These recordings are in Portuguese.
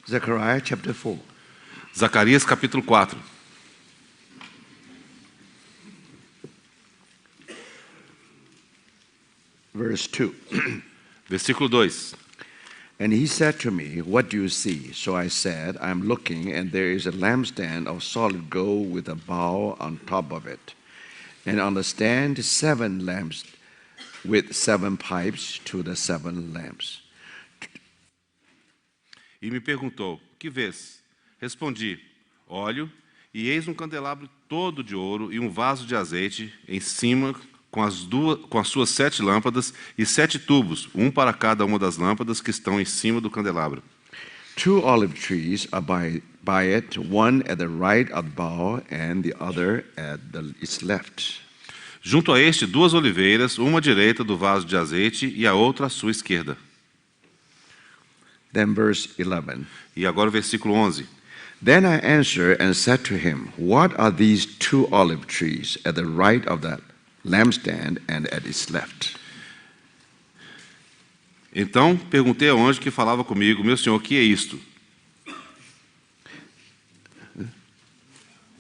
Zechariah chapter 4. Zacarias capítulo 4. Verse 2. Versículo 2. And he said to me, "What do you see?" So I said, "I'm looking, and there is a lampstand of solid gold with a bowl on top of it. And on the stand, 7 lamps with 7 pipes to the 7 lamps." E me perguntou, que vês? Respondi, olho, e eis um candelabro todo de ouro e um vaso de azeite em cima com as suas 7 lâmpadas e 7 tubos, um para cada uma das lâmpadas que estão em cima do candelabro. 2 olive trees are by it, one at the right of the bowl and the other at its left. Junto a este, 2 oliveiras, uma à direita do vaso de azeite e a outra à sua esquerda. Then verse 11. E agora o versículo 11. Then I answered and said to him, "What are these 2 olive trees at the right of the lampstand and at its left?" Então perguntei ao anjo que falava comigo, meu senhor, o que é isto?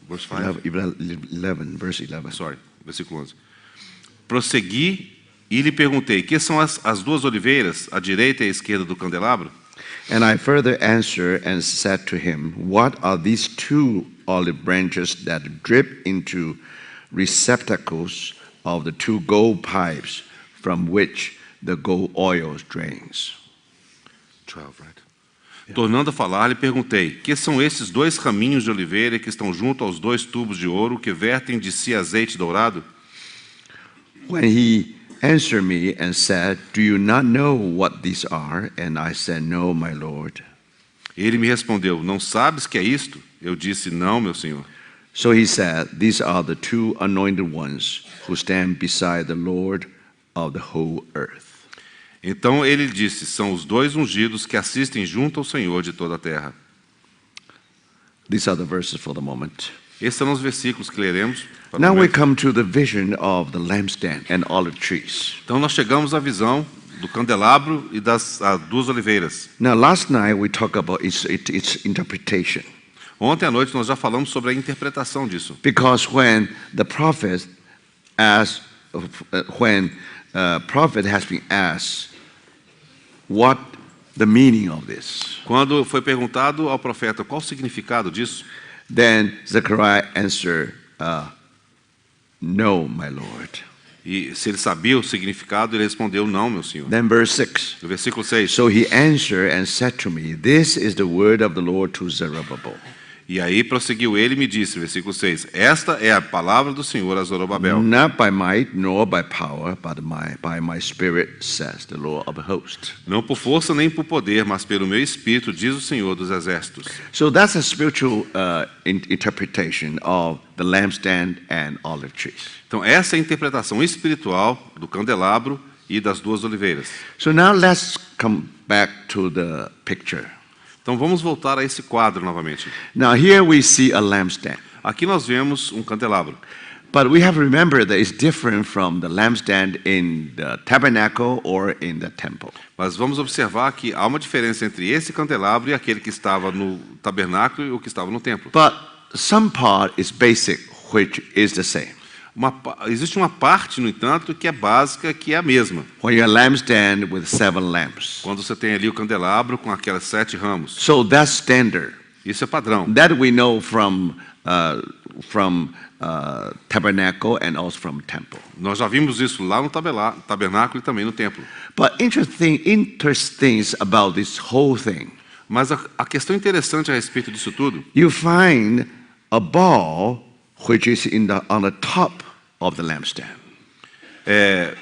Verse 5. 11, verse 11. Sorry, versículo 11. Prossegui e lhe perguntei, que são as 2 oliveiras, à direita e à esquerda do candelabro? And I further answered and said to him, "What are these 2 olive branches that drip into receptacles of the 2 gold pipes from which the gold oil drains?" 12, right? Tornando a falar, lhe perguntei, que são esses 2 raminhos de oliveira que estão junto aos 2 tubos de ouro que vertem de si azeite dourado? When he answered me and said, "Do you not know what these are?" And I said, "No, my Lord." Ele me respondeu, não sabes que é isto? Eu disse, não, meu senhor. So he said, "These are the 2 anointed ones who stand beside the Lord of the whole earth." Então ele disse, são os 2 ungidos que assistem junto ao Senhor de toda a terra. These are the verses for the moment. Esses são os versículos que leremos. para o Now we momento. come to the vision of the lampstand and olive trees. Então nós chegamos à visão do candelabro e das 2 oliveiras. Now last night we talked about its interpretation. Ontem à noite nós já falamos sobre a interpretação disso. Because when the prophet asked, prophet has been asked, what the meaning of this? Quando foi perguntado ao profeta qual o significado disso, Then Zechariah answered, "No, my Lord." e se ele sabia o significado, ele respondeu, não, meu senhor. Then verse 6. No versículo 6. So he answered and said to me, "This is the word of the Lord to Zerubbabel." E aí prosseguiu ele e me disse, versículo 6, esta é a palavra do Senhor a Zorobabel. Not by might nor by power, but by my spirit, says the Lord of hosts. Não por força nem por poder, mas pelo meu espírito, diz o Senhor dos exércitos. So that's a spiritual interpretation of the lampstand and olive trees. Então essa é a interpretação espiritual do candelabro e das 2 oliveiras. So now let's come back to the picture. Então vamos voltar a esse quadro novamente. Now here we see a lampstand. Aqui nós vemos um candelabro. But we have to remember that it's different from the lampstand in the tabernacle or in the temple. Mas vamos observar que há uma diferença entre esse candelabro e aquele que estava no tabernáculo e o que estava no templo. But some part is basic, which is the same. Existe uma parte, no entanto, que é básica, que é a mesma. When you're a lampstand with 7 lamps. Quando você tem ali o candelabro com aquelas 7 ramos. So that's standard. Isso é padrão. That we know from tabernacle and also from temple. Nós já vimos isso lá no tabernáculo e também no templo. But interesting things about this whole thing. Mas a questão interessante a respeito disso tudo, You find a ball which is on the top of the lampstand.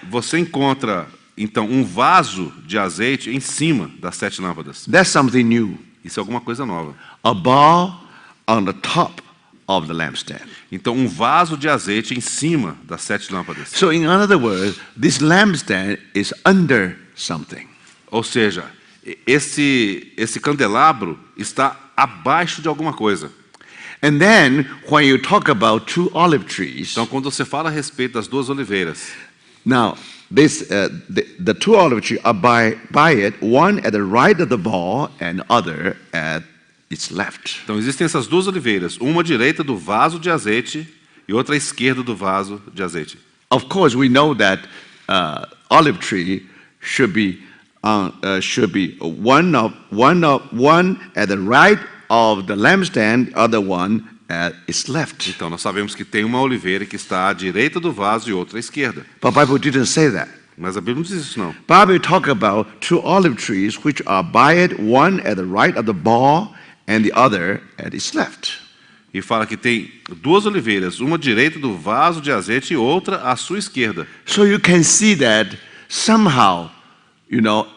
você encontra então um vaso de azeite em cima das 7 lâmpadas. That's something new. Isso é alguma coisa nova. A ball on the top of the lampstand. Então um vaso de azeite em cima das 7 lâmpadas. So in other words, this lampstand is under something. Ou seja, esse candelabro está abaixo de alguma coisa. And then when you talk about 2 olive trees, Então quando você fala a respeito das 2 oliveiras, now the 2 olive trees are by it, one at the right of the ball and other at its left. Então existem essas duas oliveiras, uma à direita do vaso de azeite e outra à esquerda do vaso de azeite. Of course, we know that olive tree should be one at the right of the lampstand, other one at its left. Então nós sabemos que tem uma oliveira que está à direita do vaso e outra à esquerda. But Bible didn't say that. Mas a Bíblia não diz isso não. Bible talk about two olive trees which are by it, one at the right of the bowl and the other at its left. E fala que tem duas oliveiras, uma à direita do vaso de azeite e outra à sua esquerda. So you can see that somehow,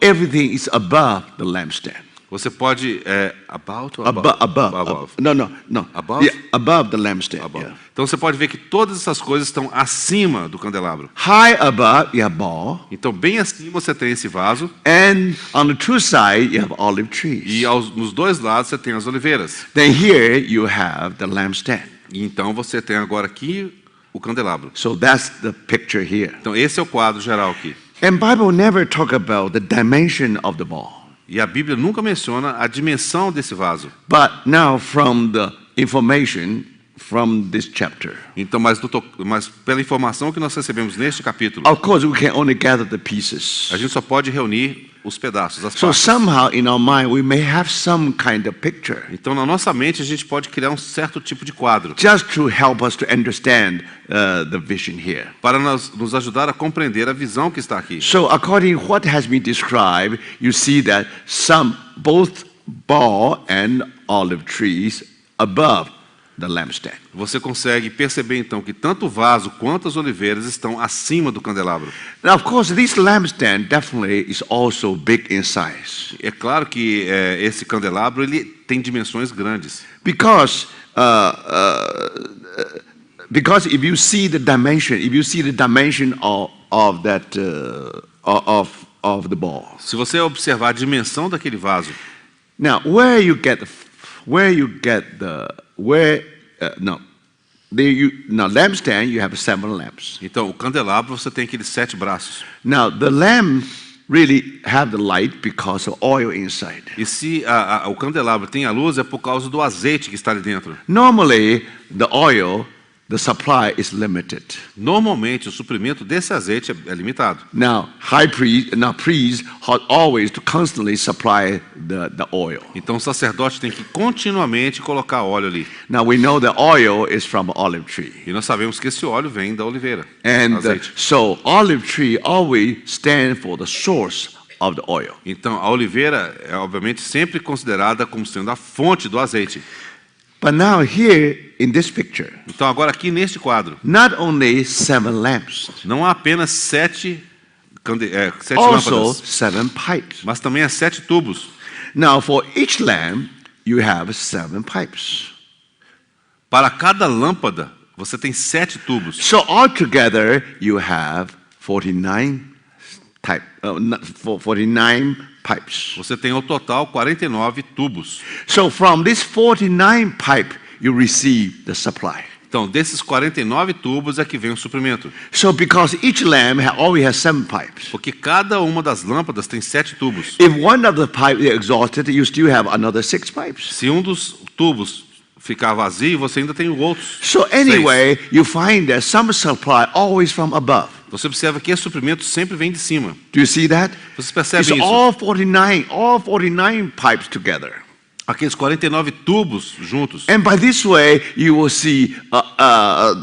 everything is above the lampstand. Você pode above. Above? Yeah, above the lampstand. Above. Yeah. Então você pode ver que todas essas coisas estão acima do candelabro. High above you have bowl, Então bem acima você tem esse vaso and on the two sides you have olive trees. e nos dois lados você tem as oliveiras. Then here you have the lampstand. E então você tem agora aqui o candelabro. So that's the picture here. Então esse é o quadro geral aqui. And Bible never talk about the dimension of the bowl. E a Bíblia nunca menciona a dimensão desse vaso. But now from the information from this chapter, Então, mas pela informação que nós recebemos neste capítulo, of course we can only gather the pieces. a gente só pode reunir os pedaços, as So partes. somehow in our mind we may have some kind of picture, Então, na nossa mente, a gente pode criar um certo tipo de quadro just to help us to understand the vision here. para nos ajudar a compreender a visão que está aqui. So according to what has been described, you see that both bowl and olive trees above the lampstand. Você consegue perceber, então, que tanto o vaso quanto as oliveiras estão acima do candelabro. Now, of course, this lampstand definitely is also big in size É claro que esse candelabro ele tem dimensões grandes. because if you see the dimension of that of the ball. Se você observar a dimensão daquele vaso, Now, lampstand you have 7 lamps. então o candelabro você tem aqueles 7 braços. Now, the lamp really have the light because of oil inside. E se o candelabro tem a luz é por causa do azeite que está ali dentro. Normally, the supply is limited. Normalmente o suprimento desse azeite é limitado. Now, priests have always to constantly supply the oil. Então o sacerdote tem que continuamente colocar óleo ali. Now we know the oil is from olive tree, E nós sabemos que esse óleo vem da oliveira. and azeite. so olive tree always stand for the source of the oil. Então a oliveira é obviamente sempre considerada como sendo a fonte do azeite. But now here in this picture, Então agora aqui neste quadro, not only 7 lamps, não há apenas 7 also lâmpadas, 7 pipes. mas também há 7 tubos. Now for each lamp, you have 7 pipes. Para cada lâmpada, você tem 7 tubos. So altogether, you have 49 pipes. Você tem ao total 49 tubos. So from this 49 pipe, you receive the supply. Então, desses 49 tubos é que vem o suprimento. So because each lamp always has 7 pipes. Porque cada uma das lâmpadas tem 7 tubos. If one of the pipes is exhausted, you still have another 6 pipes. Se um dos tubos ficar vazio, você ainda tem outros. So 6. anyway, you find that some supply always from above. Você observa que esse suprimento sempre vem de cima. Do you see that? Vocês It's percebem isso? all 49 pipes together. Aqueles 49 tubos juntos. And by this way, you will see a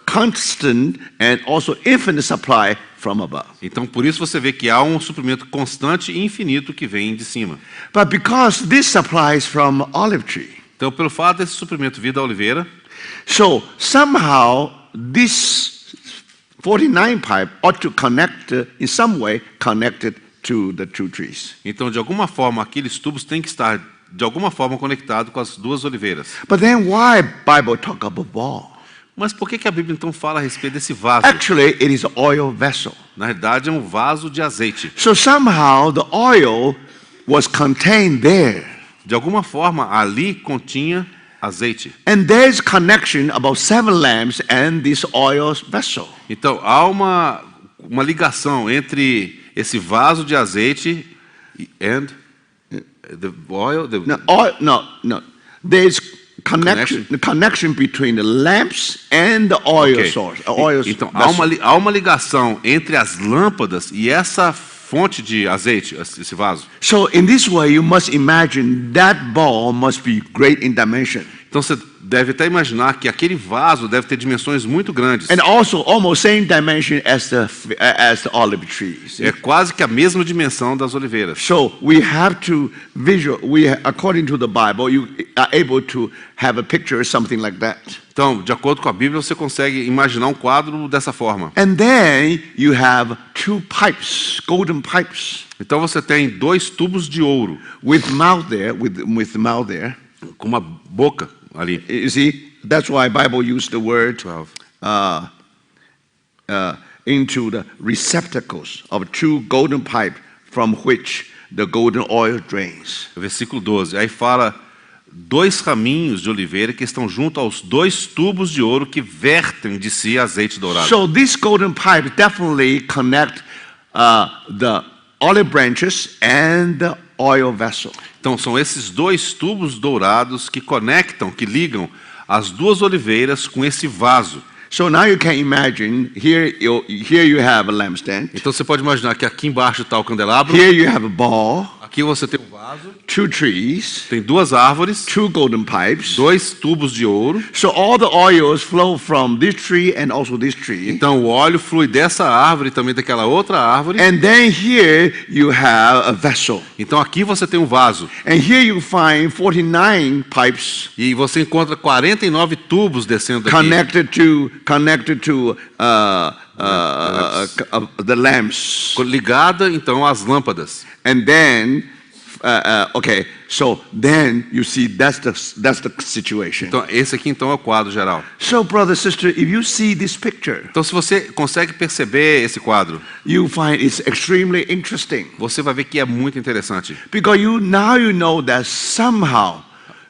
constant and also infinite supply from above. Então, por isso você vê que há um suprimento constante e infinito que vem de cima. But because this supply is from olive tree, Então, pelo fato desse suprimento vir da oliveira, so somehow this 49 pipe ought to connect, in some way, connected to the two trees. então de alguma forma aqueles tubos têm que estar de alguma forma conectados com as duas oliveiras. But then why Bible talk about bowl? Mas por que a Bíblia então fala a respeito desse vaso? Actually, it is an oil vessel. Na realidade é um vaso de azeite. So somehow the oil was contained there. De alguma forma ali continha azeite. And there's connection about 7 lamps and this oil vessel. Então há uma ligação entre esse vaso de azeite e the oil, No. There's connection between the lamps and the oil Ok. source. Oil Então, vessel. há uma ligação entre as lâmpadas e essa fonte de azeite, esse vaso. So in this way, you must imagine that ball must be great in dimension. Então, você deve até imaginar que aquele vaso deve ter dimensões muito grandes. And also almost same dimension as the olive trees. É quase que a mesma dimensão das oliveiras. So we have to according to the Bible, you are able to have a picture something like that. Então, de acordo com a Bíblia, você consegue imaginar um quadro dessa forma. And then you have two pipes, golden pipes, Então, você tem 2 tubos de ouro with mouth there, with mouth there. com uma boca ali. You see, that's why Bible used the word 12. Into the receptacles of two golden pipe from which the golden oil drains. Versículo 12. Aí fala 2 raminhos de oliveira que estão junto aos 2 tubos de ouro que vertem de si azeite dourado. So this golden pipe definitely connect the olive branches and the oil vessel. Então, são esses 2 tubos dourados que conectam, que ligam as 2 oliveiras com esse vaso. So now you can imagine, here you have a lampstand, Então, você pode imaginar que aqui embaixo está o candelabro, here you have a ball, aqui você tem um vaso, two trees, tem 2 árvores, two golden pipes. 2 tubos de ouro. So all the oils flow from this tree and also this tree. Então, o óleo flui dessa árvore e também daquela outra árvore. And then here you have a vessel. Então, aqui você tem um vaso. And here you find 49 pipes E você encontra 49 tubos descendo daqui. connected to the lamps. Ligada, então, às lâmpadas. And then, okay, so then you see that's the situation. Então, esse aqui, então, é o quadro geral. So, brother, sister, if you see this picture, Então, se você consegue perceber esse quadro, you find it's extremely interesting você vai ver que é muito interessante. because now you know that somehow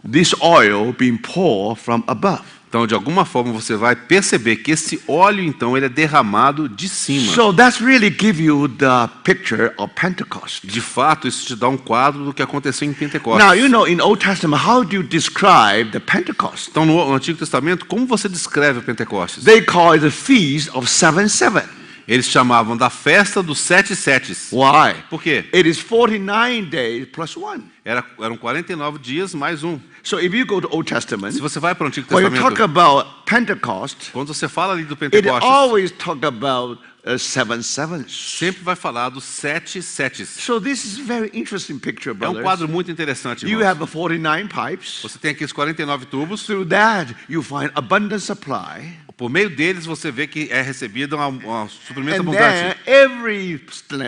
this oil being poured from above. Então, de alguma forma, você vai perceber que esse óleo, então, ele é derramado de cima. So that's really give you the picture of Pentecost. De fato, isso te dá um quadro do que aconteceu em Pentecostes. Now, you know, in Old Testament, how do you describe the Pentecost? Então, no Antigo Testamento, como você descreve o Pentecostes? They call it the Feast of 7-7. Eles chamavam da festa dos 7 setes. Why? Por quê? It is 49 days plus 1. Eram 49 dias mais um. So if you go to Old Testament, Se você vai para o Antigo when you talk Testamento, about Pentecost, quando você fala ali do it Pentecostes, always talk about 7 sevens. sempre vai falar dos 7 setes. So this is a very interesting picture, É um brothers. quadro muito interessante, You irmãos. have 49 pipes. Você tem aqui os 49 tubos. Through that, you find abundant supply. Por meio deles, você vê que é recebido um suprimento And then abundante. every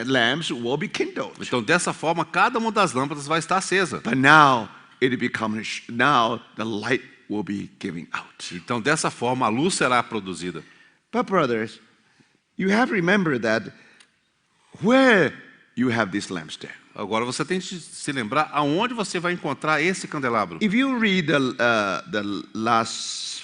lamp will be kindled. Então, dessa forma, cada uma das lâmpadas vai estar acesa. But now now the light will be giving out. Então, dessa forma, a luz será produzida. But brothers, you have to remember that where you have this lampstand. Agora, você tem que se lembrar aonde você vai encontrar esse candelabro. If you read the last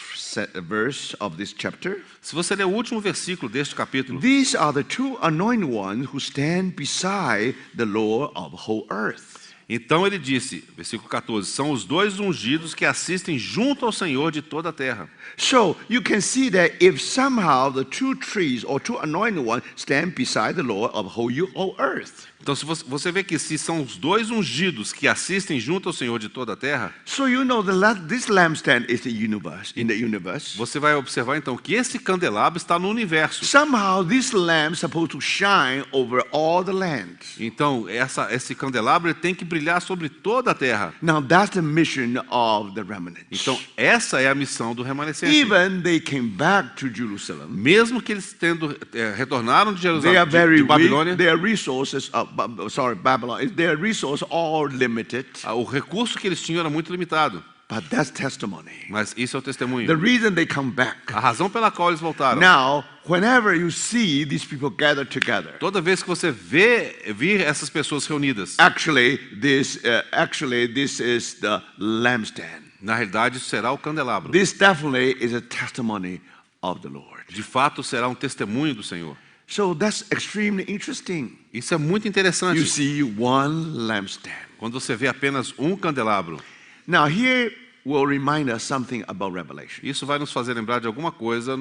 verse of this chapter, Se você ler o último versículo deste capítulo, these are the two anointed ones who stand beside the Lord of whole earth. então ele disse, versículo 14, são os 2 ungidos que assistem junto ao Senhor de toda a terra. So you can see that if somehow the two trees or two anointed ones stand beside the Lord of whole earth. Então, se você vê que se são os 2 ungidos que assistem junto ao Senhor de toda a terra, So you know this lampstand is the universe, in the universe. você vai observar então que esse candelabro está no universo. Somehow this lamp is supposed to shine over all the land. Então, esse candelabro ele tem que brilhar sobre toda a terra. Now that's the mission of the remnant. Então, essa é a missão do remanescente. Even they came back to Jerusalem. Mesmo que eles retornaram de They Jerusalém, are very de weak. Babilônia, Their resources, Babylon. Their resources all limited. o recurso que eles tinham era muito limitado. But that's testimony. Mas isso é o testemunho. The reason they come back. A razão pela qual eles voltaram. Now, whenever you see these people gather together, Toda vez que você vir essas pessoas reunidas, actually this is the lampstand. na realidade isso será o candelabro. This definitely is a testimony of the Lord. De fato será um testemunho do Senhor. So that's extremely interesting. Isso é muito interessante. You see one lampstand. Quando você vê apenas um candelabro. Now here will remind us something about Revelation. Isso vai nos fazer lembrar de alguma coisa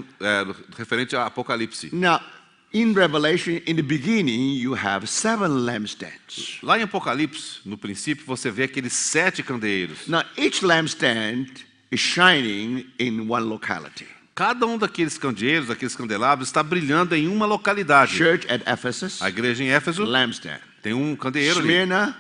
referente a Apocalipse. Now, in Revelation, in the beginning, you have 7 lampstands. Lá em Apocalipse, no princípio, você vê aqueles 7 candeeiros. Now, each lampstand is shining in one locality. Cada um daqueles candeeiros, daqueles candelabros, está brilhando em uma localidade. Church at Ephesus, A igreja em Éfeso lampstand. tem um candeeiro ali.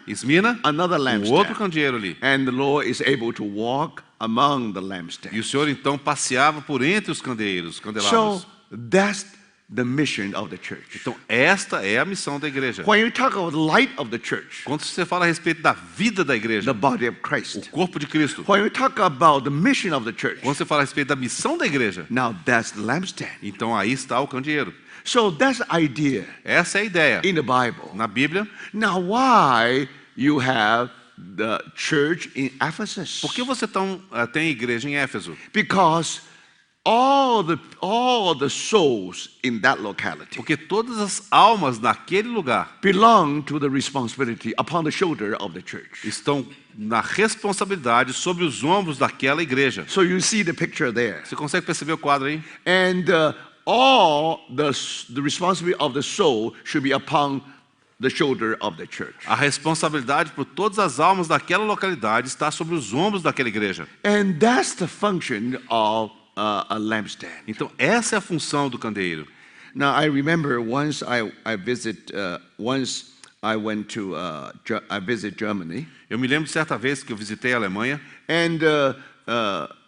Smyrna, another um outro lampstand. candeeiro ali. And the Lord is able to walk among the E o lampstands. Senhor então passeava por entre os candelabros. So that's the mission of the church. Então esta é a missão da igreja. When you talk about the light of the church, Quando você fala a respeito da vida da igreja, the body of o Christ. corpo de Cristo, When you talk about the mission of the church, quando você fala a respeito da missão da igreja, now that's the lampstand. então aí está o candeeiro. So that's the idea Essa é a ideia. in the Bible. Na Bíblia, Now why you have the church in Ephesus? por que você tem igreja em Éfeso? Because all the souls in that locality Porque todas as almas naquele lugar belong to the responsibility upon the shoulder of the church. estão na responsabilidade sobre os ombros daquela igreja. So you see the picture there. Você consegue perceber o quadro aí? And all the responsibility of the soul should be upon the shoulder of the church. A responsabilidade por todas as almas daquela localidade está sobre os ombros daquela igreja. And that's the function of a lampstand. Então essa é a função do candeeiro. Now I remember once I visit Germany, Eu me lembro de certa vez que eu visitei a Alemanha, and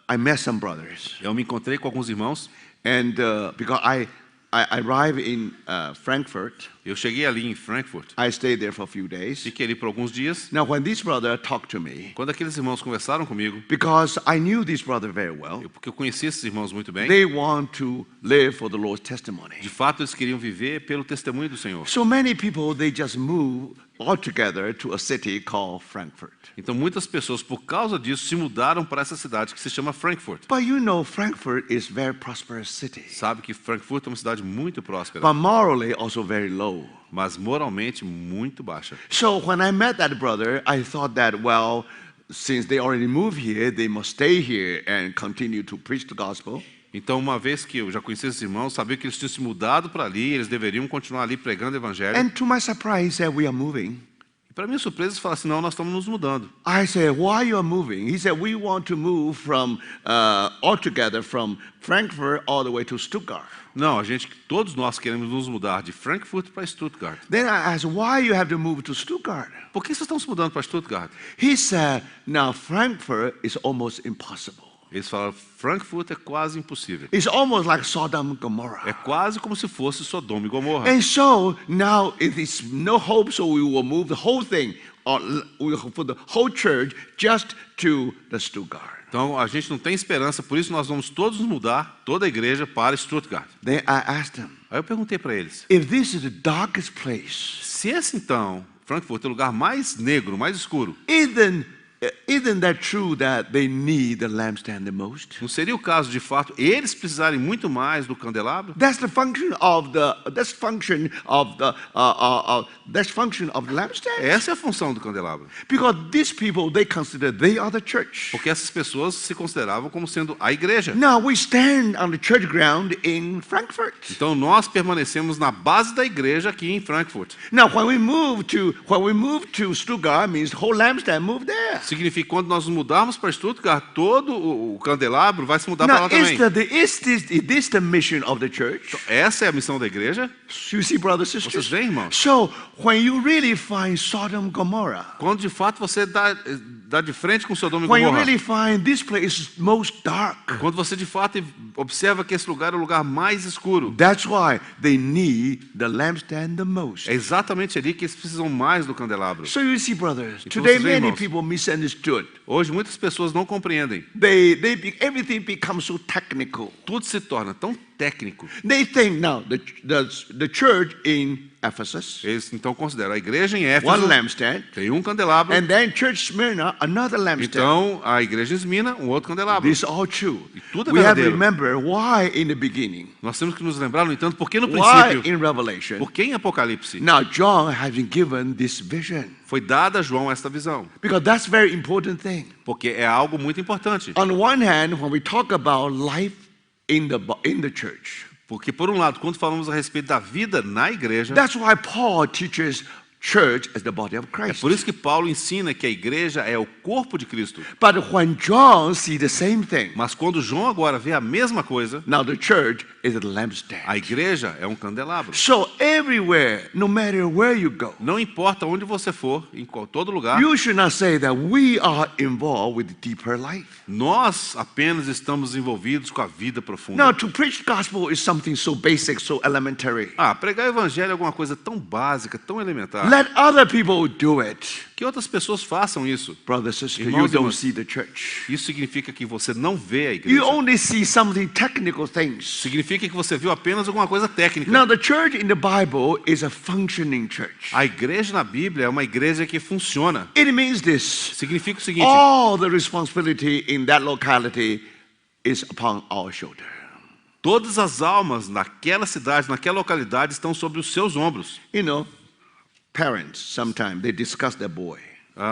I met some brothers, eu me encontrei com alguns irmãos, and because I arrived in Frankfurt, eu cheguei ali em Frankfurt, I stayed there for a few days. fiquei ali por alguns dias. Now when this brother talked to me, Quando aqueles irmãos conversaram comigo, because I knew this brother very well, porque eu conhecia esses irmãos muito bem, they want to live for the Lord's testimony. de fato eles queriam viver pelo testemunho do Senhor. So many people, they just move all together to a city called Frankfurt. Então muitas pessoas, por causa disso, se mudaram para essa cidade que se chama Frankfurt. But you know, Frankfurt is a very prosperous city, Sabe que Frankfurt é uma cidade muito próspera, but morally also very low. mas moralmente muito baixa. So when I met that brother, I thought that, well, since they already moved here, they must stay here and continue to preach the gospel. Então, uma vez que eu já conhecia esses irmãos, sabia que eles tinham se mudado para ali, eles deveriam continuar ali pregando o evangelho. And to my surprise, he said, we are moving. E para minha surpresa, eles falaram assim, não, nós estamos nos mudando. I said, why you are moving? He said, we want to move from altogether from Frankfurt all the way to Stuttgart. Não, todos nós queremos nos mudar de Frankfurt para Stuttgart. Then I asked, why you have to move to Stuttgart? Por que vocês estão se mudando para Stuttgart? He said, now Frankfurt is almost impossible. Eles falaram, Frankfurt é quase impossível. It's almost like Sodom and É Gomorrah. quase como se fosse Sodoma e Gomorra. And so now it is no hope, so we will move the whole thing, for the whole church, just to the Stuttgart. Então, a gente não tem esperança, por isso nós vamos todos nos mudar, toda a igreja, para Stuttgart. Then I asked them, Aí eu perguntei para eles, if this is the darkest place, se esse então, Frankfurt é o lugar mais negro, mais escuro, isn't that true that they need the lampstand the most? não seria o caso, de fato, eles precisarem muito mais do candelabro? That's the function of the lampstand. Essa é a função do candelabro. Because these people, they consider they are the church. Porque essas pessoas se consideravam como sendo a igreja. Now we stand on the church ground in Frankfurt. Então nós permanecemos na base da igreja aqui em Frankfurt. Now when we move to Stuttgart, means the whole lampstand moved there. Significa que quando nós nos mudarmos para Stuttgart, todo o candelabro vai se mudar para Now lá também. is this the mission of the church? Essa é a missão da igreja. You see, brothers and Vocês sisters. veem, irmãos? So when you really find Sodom and Gomorrah, Quando de fato você dá de frente com Sodoma e when you Gomorra. really find this place is most dark, Quando você de fato observa que esse lugar é o lugar mais escuro. that's why they need the lampstand the most. É exatamente ali que eles precisam mais do candelabro. So you see, brothers, Então, today vocês veem, many irmãos? people misunderstood. Hoje muitas pessoas não compreendem. Everything becomes so technical. Tudo se torna tão técnico. They think now the church in Ephesus, Eles então consideram a igreja em one Éfeso lampstand, tem um candelabro, and then church Smyrna, another lampstand. então a igreja em Esmina, um outro candelabro. This is all true. tudo é We have to verdadeiro. remember why in the beginning, Nós temos que nos lembrar, no entanto, por que no why princípio, in Revelation. por que em Apocalipse Now John has been given this vision foi dada a João esta visão? because that's very important thing. Porque é algo muito importante. On one hand, when we talk about life in the church, Porque, por um lado, quando falamos a respeito da vida na igreja, that's why Paul teaches church as the body of é Christ. por isso que Paulo ensina que a igreja é o corpo de Cristo. But when John sees the same thing, Mas quando João agora vê a mesma coisa, now the church is a lampstand. a igreja é um candelabro. So everywhere, no matter where you go, Não importa onde você for, em todo lugar, you should not say that we are involved with deeper life. nós apenas estamos envolvidos com a vida profunda. Now, to preach the gospel is something so basic, so elementary. Pregar o evangelho é alguma coisa tão básica, tão elementar. Let other people do it. Que outras pessoas façam isso. Brother, sister, Irmãos you e don't irmãs, see the church. Isso significa que você não vê a You igreja. only see something technical things. Significa que você viu apenas alguma coisa técnica. Now, the church in the Bible is a functioning church. A igreja na Bíblia é uma igreja que funciona. It means this. Significa o seguinte: All the responsibility in that locality is upon our shoulder. todas as almas naquela cidade, naquela localidade estão sobre os seus ombros. You know, parents, sometimes they discuss their boy.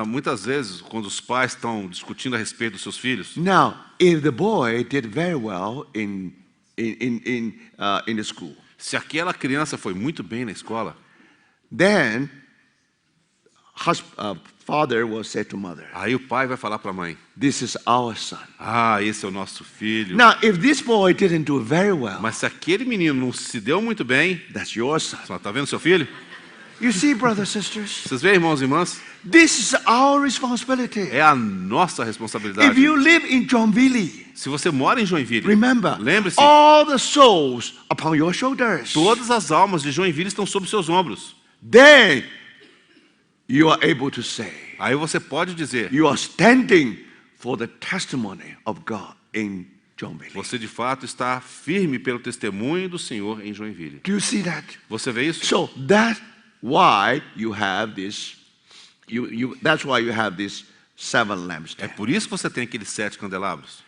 Muitas vezes, quando os pais estão discutindo a respeito dos seus filhos, Now, if the boy did very well in the school, se aquela criança foi muito bem na escola, then father will say to mother, aí o pai vai falar para a mãe: "This is our son." esse é o nosso filho. Now, if this boy didn't do very well, Mas se aquele menino não se deu muito bem, that's your son. só tá vendo seu filho? You see, brothers, sisters, Vocês veem, irmãos e irmãs? this is our responsibility. É a nossa responsabilidade. If you live in Joinville, Se você mora em Joinville, remember, lembre-se, all the souls upon your shoulders. todas as almas de Joinville estão sob seus ombros. Then you are able to say, Aí você pode dizer, you are standing for the testimony of God in Joinville. você de fato está firme pelo testemunho do Senhor em Joinville. Do you see that? Você vê isso? So that's why you have this. That's why you have this 7 É lampstands. por isso que você tem aqueles 7 candelabros.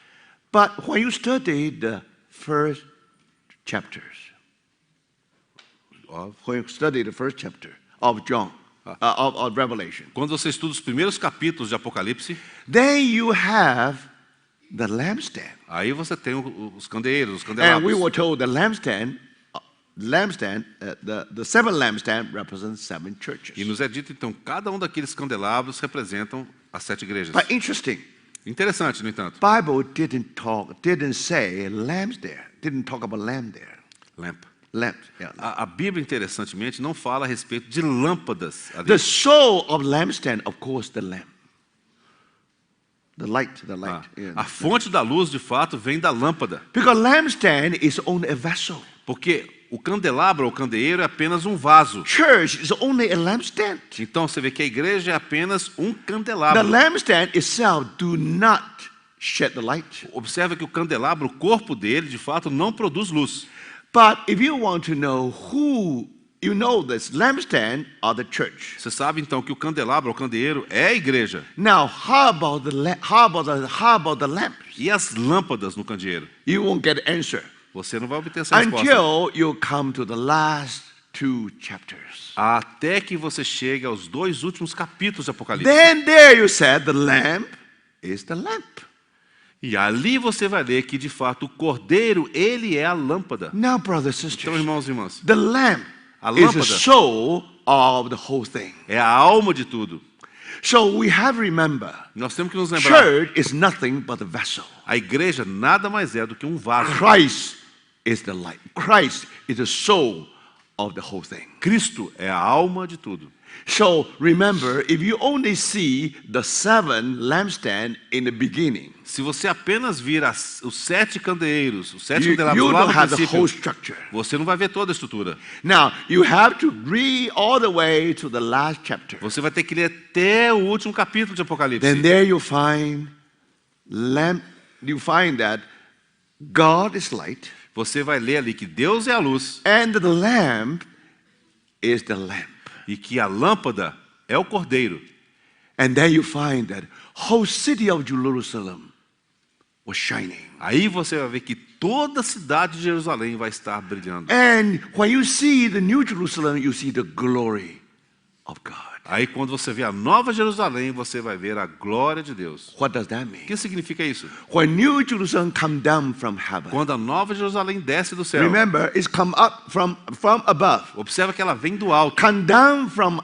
But when you study the first chapters, when you study the first chapter of John, of Revelation, Quando você estuda os primeiros capítulos de Apocalipse, then you have the lampstand. aí você tem os candeeiros, os And we candelabros. were told the the 7 lampstand represents 7 churches. E nos é dito, então, cada um daqueles candelabros representam as 7 igrejas. But interesting, Interessante, no entanto. Bible didn't say lamps there. Didn't talk about lamp there. Lamp. Lamps, yeah. A Bíblia, interessantemente, não fala a respeito de lâmpadas ali. The soul of lampstand, of course, the lamp. The light. Yeah. A fonte da luz, de fato, vem da lâmpada. Because lampstand is only a vessel. Porque o candelabro ou candeeiro é apenas um vaso. Church is only a lampstand. Então você vê que a igreja é apenas um The candelabro. lampstand itself do not shed the light. Observe que o candelabro, o corpo dele, de fato, não produz luz. But if you want to know who, you know this lampstand are the church. Você sabe então que o candelabro ou candeeiro é a igreja. Now, how about the lamps? E as lâmpadas no candeeiro? You won't get an answer Você não vai obter essa resposta. until you come to the last 2 chapters. Até que você chegue aos 2 últimos capítulos de Apocalipse. Then there you said the lamp is the lamp. E ali você vai ler que, de fato, o cordeiro, ele é a lâmpada. Now, brothers and Então, sisters, irmãos e irmãs, the lamp a is the lâmpada soul of the whole thing. é a alma de tudo. So we have to remember, Nós temos que nos lembrar, church is nothing but a vessel. a igreja nada mais é do que um vaso. Christ is the light. Christ is the soul of the whole thing. Cristo é a alma de tudo. So remember, if you only see the 7 lampstands in the beginning, Se você apenas vir os 7 candeeiros, os 7 you candelabros lá don't no have the princípio, whole structure. você não vai ver toda a estrutura. Now, you have to read all the way to the last chapter. Você vai ter que ler até o último capítulo de Apocalipse. Then there you find that God is light. você vai ler ali que Deus é a luz and the lamp is the lamp. e que a lâmpada é o cordeiro. And then you find that whole city of Jerusalem was shining. Aí você vai ver que toda a cidade de Jerusalém vai estar brilhando. And when you see the New Jerusalem, you see the glory of God. Aí quando você vê a Nova Jerusalém, você vai ver a glória de Deus. What does that O mean? que significa isso? When New Jerusalem come down from heaven, Quando a Nova Jerusalém desce do céu, remember, it's come up from above. observa que ela vem do alto. Come down from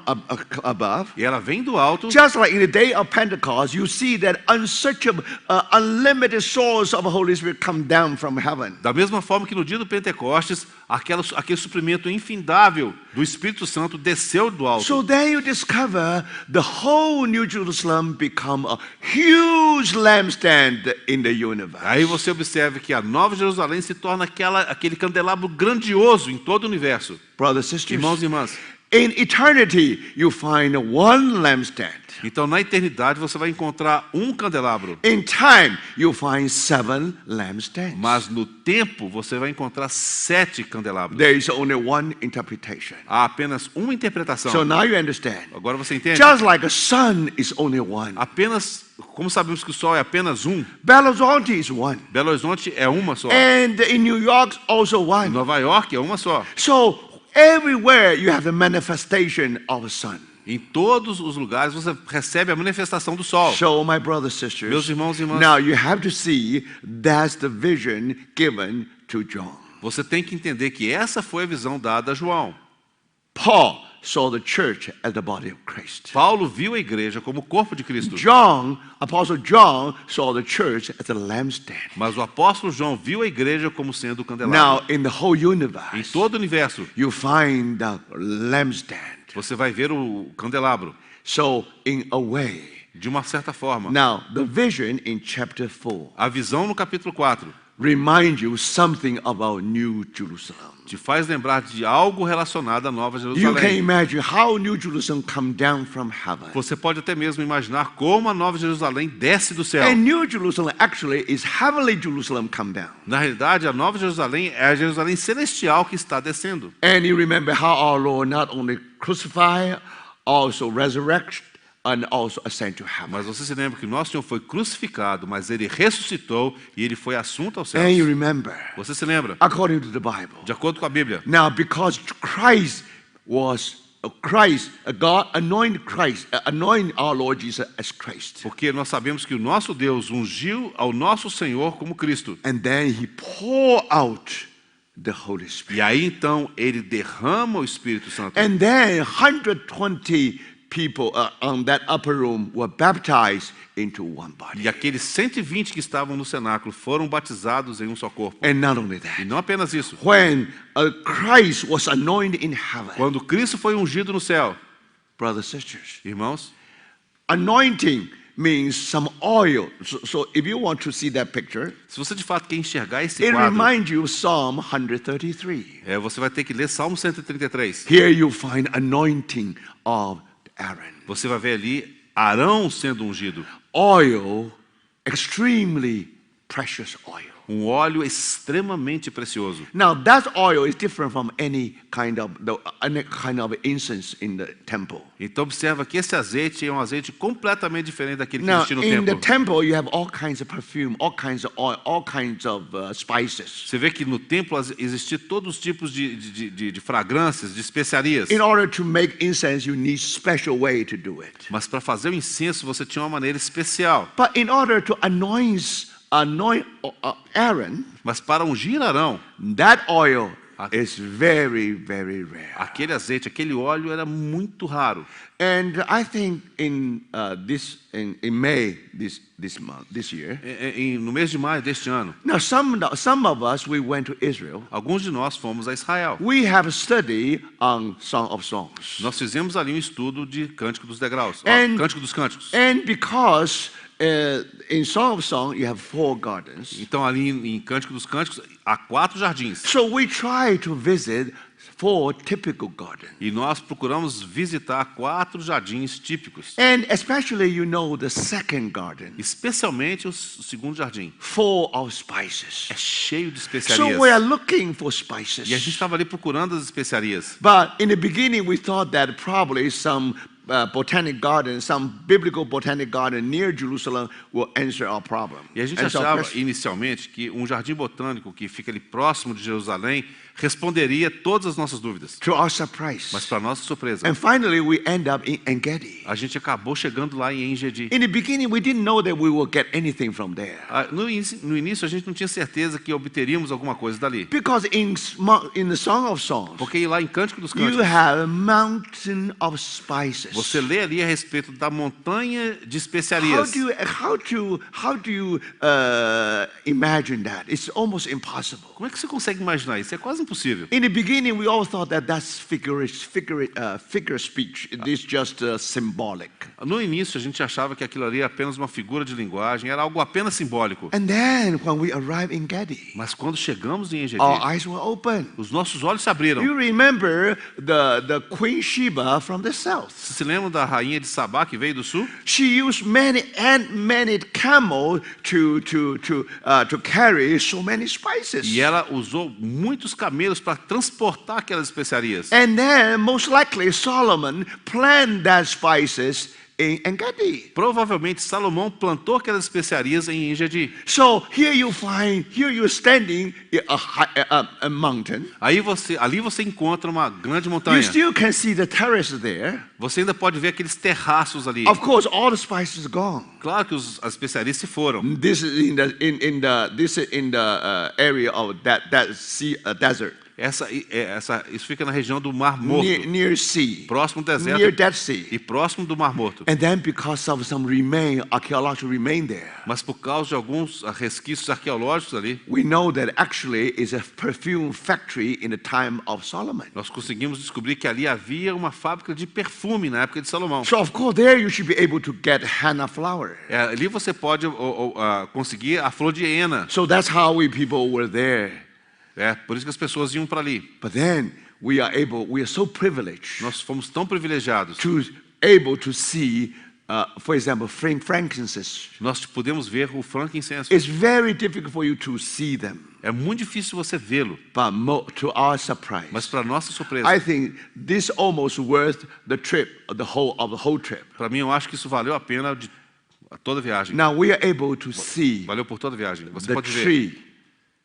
above. E ela vem do alto. Just like in the day of Pentecost, you see that unsearchable, unlimited source of the Holy Spirit come down from heaven. Da mesma forma que no dia do Pentecostes, aquele suprimento infindável do Espírito Santo desceu do alto. So then you discover the whole New Jerusalem become a huge lampstand in the universe. Aí você observa que a Nova Jerusalém se torna aquele candelabro grandioso em todo o universo. Brothers and sisters, Irmãos e irmãs, in eternity you find one lampstand. então na eternidade você vai encontrar um candelabro. In time you find 7 lampstands. Mas no tempo você vai encontrar 7 candelabros. There is only one interpretation. Há apenas uma interpretação. So now you understand. Agora você entende? Just like a sun is only one. Apenas, como sabemos que o Sol é apenas um, Belo Horizonte is one. Belo Horizonte é uma só. And in New York also Em one. Nova York é uma só. So everywhere you have the manifestation of the sun. Em todos os lugares você recebe a manifestação do Sol. So my brothers and sisters, Meus irmãos e irmãs, now you have to see that's the vision given to John. você tem que entender que essa foi a visão dada a João. Paul saw the church as the body of Christ. Paulo viu a igreja como o corpo de Cristo. Apostle John saw the church as a lampstand. Mas o apóstolo João viu a igreja como sendo o candelabro. Now in the whole Em universe, todo o universo, you find the lampstand. você vai ver o candelabro. So in a way, De uma certa forma. now the vision in chapter 4 A visão no capítulo 4 remind you something about New Jerusalem. te faz lembrar de algo relacionado à Nova You can Jerusalém. imagine how New Jerusalem come down from heaven. Você pode até mesmo imaginar como a Nova Jerusalém desce do céu. And New Jerusalem actually is heavenly Jerusalem come down. Na realidade, a Nova Jerusalém é a Jerusalém celestial que está descendo. And you remember how our Lord not only crucified, also resurrected, and also ascended to heaven. Mas você se lembra que nosso Senhor foi crucificado, mas Ele ressuscitou e Ele foi assunto aos And you céus. remember, Você se lembra? according to the Bible, De acordo com a Bíblia. now because God anointed our Lord Jesus as Christ. Porque nós sabemos que o nosso Deus ungiu ao nosso Senhor como Cristo. And then He poured out the Holy Spirit. E aí então Ele derrama o Espírito Santo. And then 120 people on that upper room were baptized into one body. E aqueles 120 que estavam no cenáculo foram batizados em um só corpo. And not only E that, não apenas isso. when Christ was anointed in heaven, Quando Cristo foi ungido no céu, brothers and sisters, irmãos, anointing means some oil. So if you want to see that picture, se você de fato quer enxergar esse it quadro, reminds you of Psalm 133. você vai ter que ler Salmo 133. Here you find anointing of Aaron. Você vai ver ali Arão sendo ungido. Oil, extremely precious oil. Um óleo extremamente precioso. Now that oil is different from any kind of incense in the temple. Então observa que esse azeite é um azeite completamente diferente daquele que Now existia no in the templo. temple you have all kinds of perfume, all kinds of oil, all kinds of spices. Você vê que no templo existia todos os tipos de fragrâncias, de especiarias. In order to make incense, you need special way to do it. Mas para fazer o incenso você tinha uma maneira especial. But in order to anoint Aaron, Mas para ungir Arão, that oil is very, very rare. aquele azeite, aquele óleo era muito raro. And I think in May this year. No mês de maio deste ano, Now some of us we went to Israel. alguns de nós fomos a Israel. We have a study on Song of Songs. Nós fizemos ali um estudo de Cântico dos Degraus, Cântico dos Cânticos. And because in Song of Song you have 4 gardens. Então ali em Cântico dos Cânticos há 4 jardins. So we try to visit 4 typical gardens. E nós procuramos visitar 4 jardins típicos, And especially, the second garden, especialmente o segundo jardim. full of spices. É cheio de So especiarias. we are looking for E a gente spices. estava ali procurando as especiarias. But in the beginning, we thought that probably some botanic garden, some biblical botanic garden near Jerusalem will answer our problem. E a gente Answer our achava question. inicialmente que um jardim botânico que fica ali próximo de Jerusalém responderia todas as nossas dúvidas. To our surprise. Mas para nossa surpresa, And finally, we end up in En-Gedi. a gente acabou chegando lá em En-Gedi. In the beginning, we didn't know that we will get anything from there. No início a gente não tinha certeza que obteríamos alguma coisa dali. Because in the Song of Songs, Porque lá em Cântico dos you Cânticos, have a mountain of spices. você lê ali a respeito da montanha de How especiarias. do you imagine that? It's almost impossible. Como é que você consegue imaginar isso? É quase impossível. In the beginning, we all thought that that's figure speech. It is just symbolic. No início a gente achava que aquilo ali era apenas uma figura de linguagem, era algo apenas simbólico. And then, when we arrive in Gedi, Mas quando chegamos em En-Gedi, our eyes were open. os nossos olhos se abriram. You remember the Queen Sheba from the south? Você se lembra da rainha de Sabá que veio do sul? She used many camel to carry so many spices. E ela usou muitos camelos para transportar aquelas especiarias. And then, most likely, Solomon planted that spices in En-Gedi. Provavelmente Salomão plantou aquelas especiarias em En-Gedi. So here you're standing in a mountain. Ali você encontra uma grande You montanha. still can see the terrace there. Você ainda pode ver aqueles terraços ali. Of course, all the spices gone. Claro que as especiarias se foram. This is in the area of that sea desert, Isso fica na região do Mar Morto, near sea, próximo do near deserto Dead Sea. e próximo do Mar Morto. And then, because of some archaeological remain there, Mas por causa de alguns resquícios arqueológicos ali, we know that actually is a perfume factory in the time of Solomon. nós conseguimos descobrir que ali havia uma fábrica de perfume na época de Salomão. So of course, there you should be able to get henna flower. Ali você pode conseguir a flor de henna. So that's how people were there. Por isso que as pessoas iam para ali. But then we are so privileged Nós fomos tão privilegiados. able to see, for example, frankincense. Nós podemos ver o frankincenso. It's very difficult for you to see them. É muito difícil você vê-lo, But to our surprise, mas para nossa surpresa, I think this almost worth the trip, the whole trip. para mim eu acho que isso valeu a pena de toda a viagem. Now we are able to see Valeu por toda a viagem. Você the pode ver.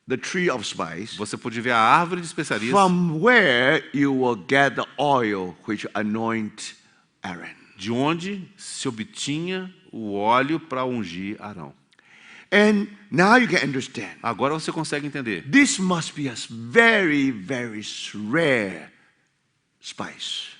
the tree of spice, Você pode ver a árvore de especiarias from where you will get the oil which anoint Aaron. de onde se obtinha o óleo para ungir Arão. And now you can understand. Agora você consegue entender. This must be a very, very rare spice.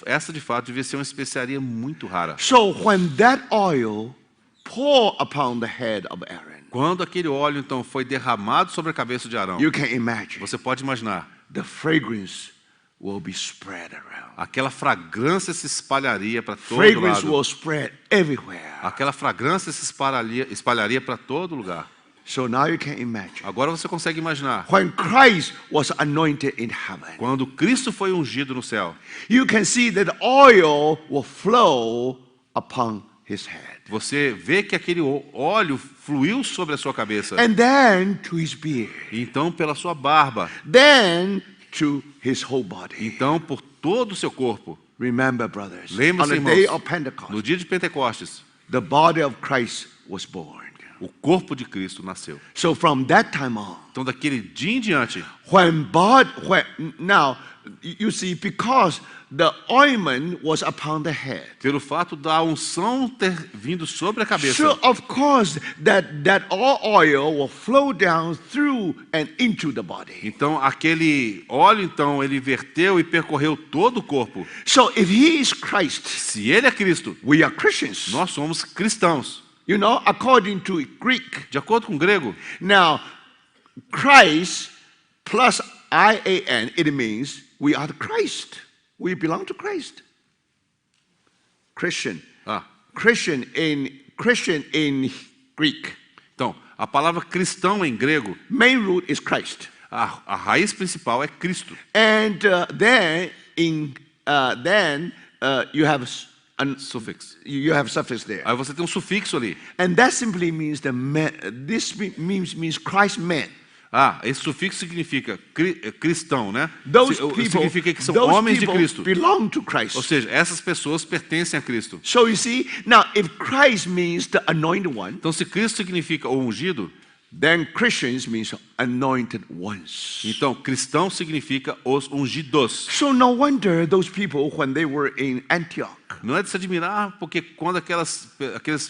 Essa de fato devia ser uma especiaria muito rara. So when that oil pour upon the head of Aaron, Quando aquele óleo então foi derramado sobre a cabeça de Arão, you can imagine você pode imaginar, the fragrance will be spread around. aquela fragrância se espalharia para todo Fragrance lado. will spread everywhere. Aquela fragrância se espalharia para todo lugar. So now you can imagine. Agora você consegue imaginar, When Christ was anointed in heaven, quando Cristo foi ungido no céu, you can see that oil will flow upon his head. você vê que aquele óleo fluiu sobre a sua cabeça. And then to his beard. Então pela sua barba, Then to his whole body. então por todo o seu corpo. Remember, brothers, on Lembre-se, the irmãos, day of Pentecost, no dia de Pentecostes, the body of Christ was born. o corpo de Cristo nasceu. So from that time on, Então daquele dia em diante, now you see, because the ointment was upon the head. pelo fato da unção ter vindo sobre a cabeça, So of course that all oil will flow down through and into the body. então aquele óleo então ele verteu e percorreu todo o corpo. So if he is Christ, Se ele é Cristo, we are Christians. nós somos cristãos. You know, according to Greek. De acordo com o grego, Now, Christ plus IAN, it means we are the Christ. We belong to Christ. Christian. Christian in Greek. então a palavra cristão em grego, Main root is Christ. A raiz principal é Cristo. And then you have Sufixo. you have suffix there. Aí você tem um sufixo ali. And that simply means means Christ man. Esse sufixo significa cristão, né? Those people, Significa que são those homens de people Cristo. belong to Christ. Ou seja, essas pessoas pertencem a Cristo. So you see, now if Christ means the anointed one, Então, se Cristo significa o ungido, then Christians means anointed ones. então cristão significa os ungidos. So no wonder those people, when they were in Antioch, Não é de se admirar, porque quando aquelas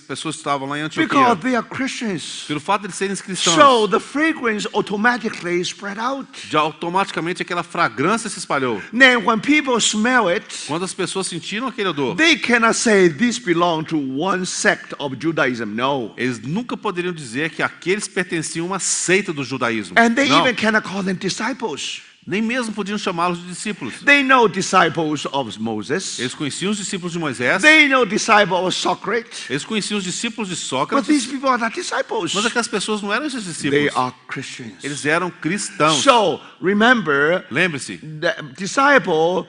pessoas estavam lá em Antioquia, because they are Christians, pelo fato de eles serem cristãos, so the fragrance automatically spread out. já automaticamente aquela fragrância se espalhou. Then when people smell it, Quando as pessoas sentiram aquele odor, they cannot say this belongs to one sect of Judaism. No. eles nunca poderiam dizer que aqueles pertenciam a uma seita do judaísmo. And they Não, even cannot call them disciples. nem mesmo podiam chamá-los de discípulos. They know disciples of Moses. Eles conheciam os discípulos de Moisés, They know disciples of Socrates. eles conheciam os discípulos de But Sócrates, these people are not disciples. mas aquelas pessoas não eram esses They discípulos. are Christians. Eles eram cristãos. So remember, Lembre-se, the disciple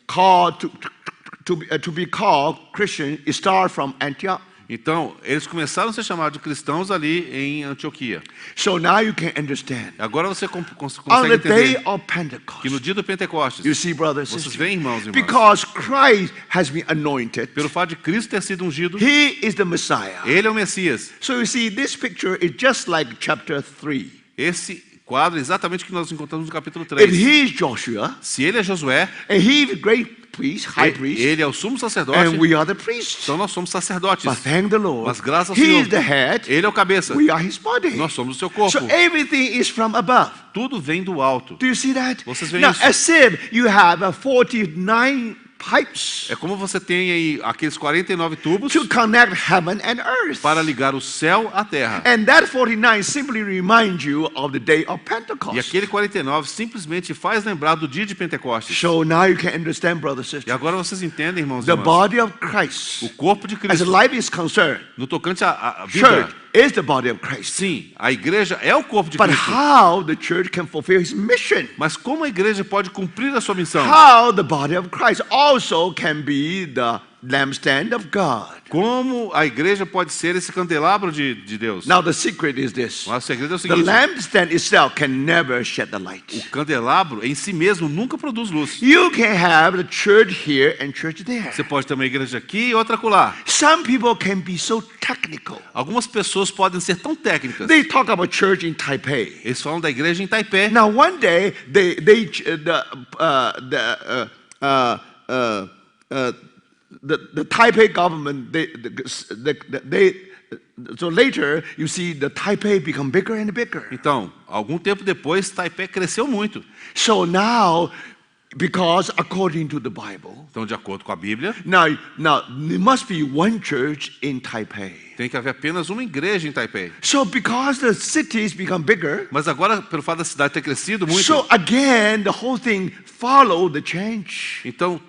called to be called Christian start from Antioch. então, eles começaram a ser chamados de cristãos ali em Antioquia. So now you can understand. Agora você On consegue the day entender of que Pentecost, no dia do Pentecostes, you see, brothers and vocês sisters, veem, irmãos e irmãs, because Christ has been anointed, pelo fato de Cristo ter sido ungido, He is the Messiah. Ele é o Messias. So you see, this picture is just like chapter 3. Esse quadro é exatamente o que nós encontramos no capítulo If 3. He is Joshua, Se ele é Josué, and He is the great priest, high priest, ele é o sumo sacerdote, and we are the priests. então nós somos sacerdotes. But thank the Lord, Mas graças ao He Senhor, is the head, Ele é o cabeça, we are His body. nós somos o seu corpo. So everything is from above. Tudo vem do alto. Do you see that? Vocês veem Now, isso? as if you have 49 pipes É como você tem aí aqueles 49 tubos to connect heaven and earth. para ligar o céu à terra. And that 49 simply reminds you of the day of E Pentecost. aquele 49 simplesmente faz lembrar do dia de Pentecostes. So now you can understand, brothers and E sisters. agora vocês entendem, irmãos e The irmãs, body of Christ, o corpo de as Cristo, life is concerned, no tocante à vida, church is the body of Christ. sim, a igreja é o corpo de But Cristo. how the church can fulfill his mission? Mas como a igreja pode cumprir a sua missão? How the body of Christ also can be the lampstand of God. Como a igreja pode ser esse candelabro de Deus? Now the secret is this. Mas o segredo é o The seguinte: lampstand itself can never shed the o light. candelabro em si mesmo nunca produz luz. You can have the church here and church there. Você pode ter uma igreja aqui e outra acolá. Some people can be so technical. Algumas pessoas podem ser tão técnicas. They talk about church in Taipei. Eles falam da igreja em Taipei. Now one day the Taipei government so later you see the Taipei become bigger and bigger. Então, algum tempo depois, Taipei cresceu muito. So now, because according to the Bible, Então, de acordo com a Bíblia, now there must be one church in Taipei. tem que haver apenas uma igreja em Taipei. So because the cities become bigger, Mas agora, pelo fato da cidade ter crescido muito, so again the whole thing follow the change. então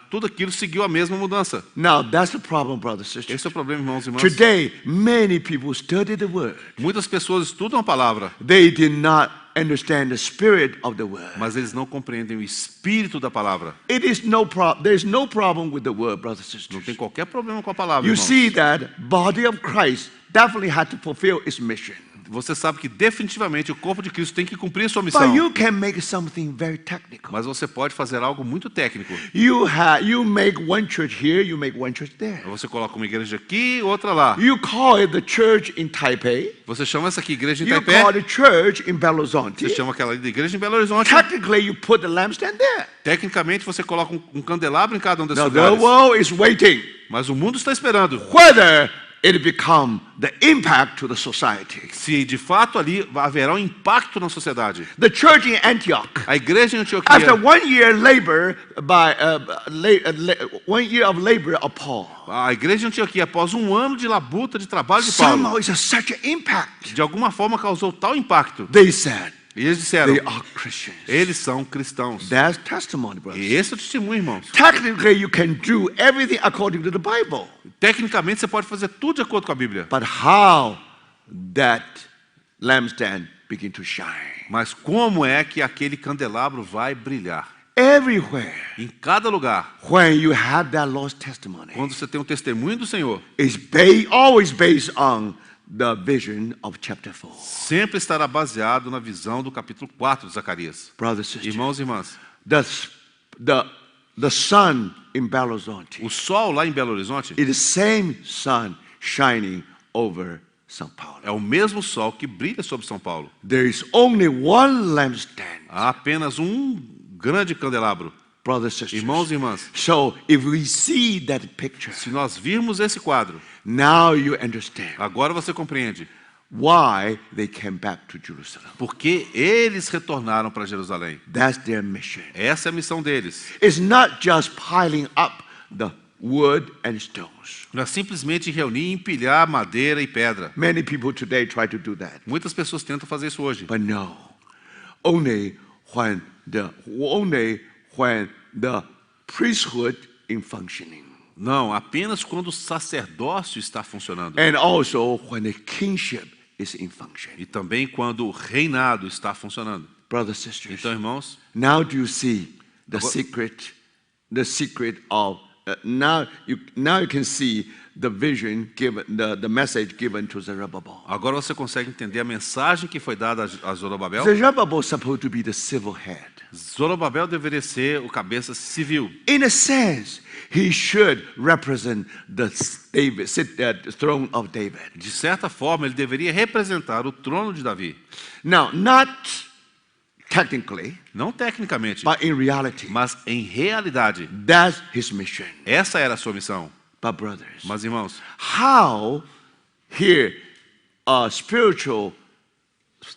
tudo aquilo seguiu a mesma mudança. Now that's the problem, brothers and sisters. Esse é o problema, irmãos e irmãs. Today, many people study the word. Muitas pessoas estudam a palavra, They did not understand the spirit of the word. mas eles não compreendem o espírito da palavra. There's no problem with the word, brothers and Não sisters. tem qualquer problema com a palavra, You irmãos. see that body of Christ definitely had to fulfill its mission. Você sabe que definitivamente o corpo de Cristo tem que cumprir a sua But missão. you can make something very technical. Mas você pode fazer algo muito técnico. You make one church here, you make one church there. Você coloca uma igreja aqui e outra lá. You call it the church in Taipei. Você chama essa aqui igreja em You Taipei. call it church in Belo Horizonte. Você chama aquela de igreja em Belo Horizonte. Technically, you put the lampstand there. Tecnicamente você coloca um candelabro em cada um desses Now the lugares. world is waiting Mas o mundo está esperando whether it become the impact to the society. se de fato ali haverá um impacto na sociedade. The church in Antioch, A igreja em Antioquia, after 1 year labor by 1 year of labor of Paul, a igreja em Antioquia, após um ano de labuta, de trabalho de Paulo, somehow it's such an impact. de alguma forma causou tal impacto. They said E eles disseram, they are Christians. eles são cristãos. That's testimony, brothers. E esse é o testemunho, irmãos. Technically, you can do everything according to the Bible, Tecnicamente você pode fazer tudo de acordo com a Bíblia. but how that lampstand begin to shine? Mas como é que aquele candelabro vai brilhar? Everywhere, Em cada lugar, when you have that lost testimony, quando você tem um testemunho do Senhor, it's always based on the vision of chapter 4. sempre estará baseado na visão do capítulo 4 de Zacarias. Brothers and sisters, Irmãos e irmãs, the sun in Belo Horizonte o sol lá em Belo Horizonte is the same sun shining over São Paulo. é o mesmo sol que brilha sobre São Paulo. There is only one lampstand, Há apenas um grande candelabro. brothers and sisters. Irmãos e irmãs, So if we see that picture, se nós virmos esse quadro, now you understand agora você compreende why they came back to Jerusalem. porque eles retornaram para Jerusalém. That's their mission. Essa é a missão deles. It's not just piling up the wood and stones. Não é simplesmente reunir e empilhar madeira e pedra. Many people today try to do that. Muitas pessoas tentam fazer isso hoje. But no. Only when the priesthood in functioning. Não, apenas quando o sacerdócio está funcionando. And also when the kingship is in function. E também quando o reinado está funcionando. Brothers and sisters. Então, irmãos, Now do you see the Agora- secret of now you can see the vision given, the message given to Zerubbabel. agora você consegue entender a mensagem que foi dada a Zorobabel? Zerubbabel is supposed to be the civil head. Zorobabel deveria ser o cabeça civil. In a sense, he should represent the throne of David. De certa forma, ele deveria representar o trono de Davi. Now, not technically, Não tecnicamente, but in reality, mas em realidade. that's his mission. Essa era a sua missão. But brothers, Mas, irmãos, how here a spiritual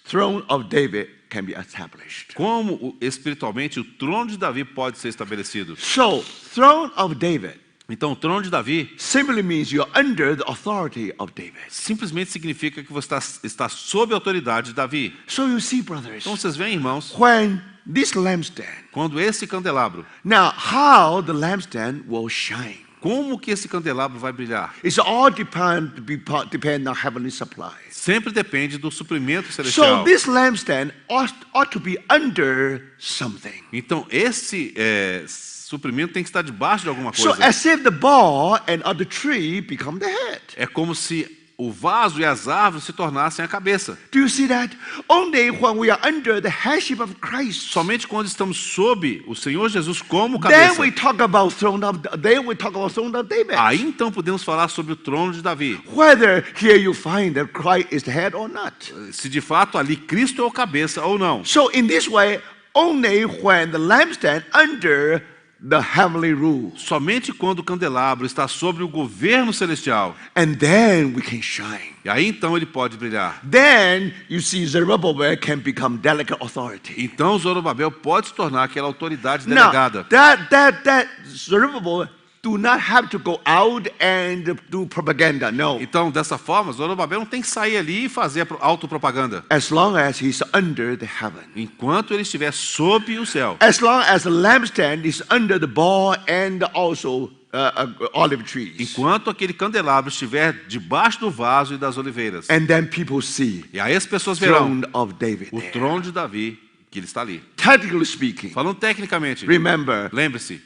throne of David can be established? como espiritualmente o trono de Davi pode ser estabelecido? So, throne of David Então, o trono de Davi simply means you're under the authority of David. simplesmente significa que você está sob a autoridade de Davi. So you see, brothers, Então, vocês veem, irmãos, when this lampstand, quando esse candelabro, now how the lampstand will shine. como que esse candelabro vai brilhar? It's all depend on heavenly supply. Sempre depende do suprimento So celestial. this lampstand ought to be under something. Então, esse suprimento tem que estar debaixo de alguma So coisa. as if the ball and the tree become the head. É como se o vaso e as árvores se tornassem a cabeça. Do you see that? Only when we are under the headship of Christ, Somente quando estamos sob o Senhor Jesus como then cabeça. we talk about throne of David. Aí então podemos falar sobre o trono de Davi. Whether here you find that Christ is the head or not. Se de fato ali Cristo é o cabeça ou não. So in this way, only when the lampstand under the heavenly rule, Somente quando o candelabro está sobre o governo celestial. and then we can shine. E aí então ele pode brilhar. Then you see Zerubbabel can become delegate authority. Então Zorobabel pode se tornar aquela autoridade Now delegada. that Zerubbabel do not have to go out and do propaganda. No, Então, dessa forma, Zorobabel não tem que sair ali e fazer autopropaganda. as long as he's under the heaven, Enquanto ele estiver sob o céu. as long as the lampstand is under the ball and also olive trees, Enquanto aquele candelabro estiver debaixo do vaso e das oliveiras. and then people see E aí as pessoas verão throne of David o there. trono de Davi, que ele está ali. Technically speaking, Falando tecnicamente, remember, lembre-se,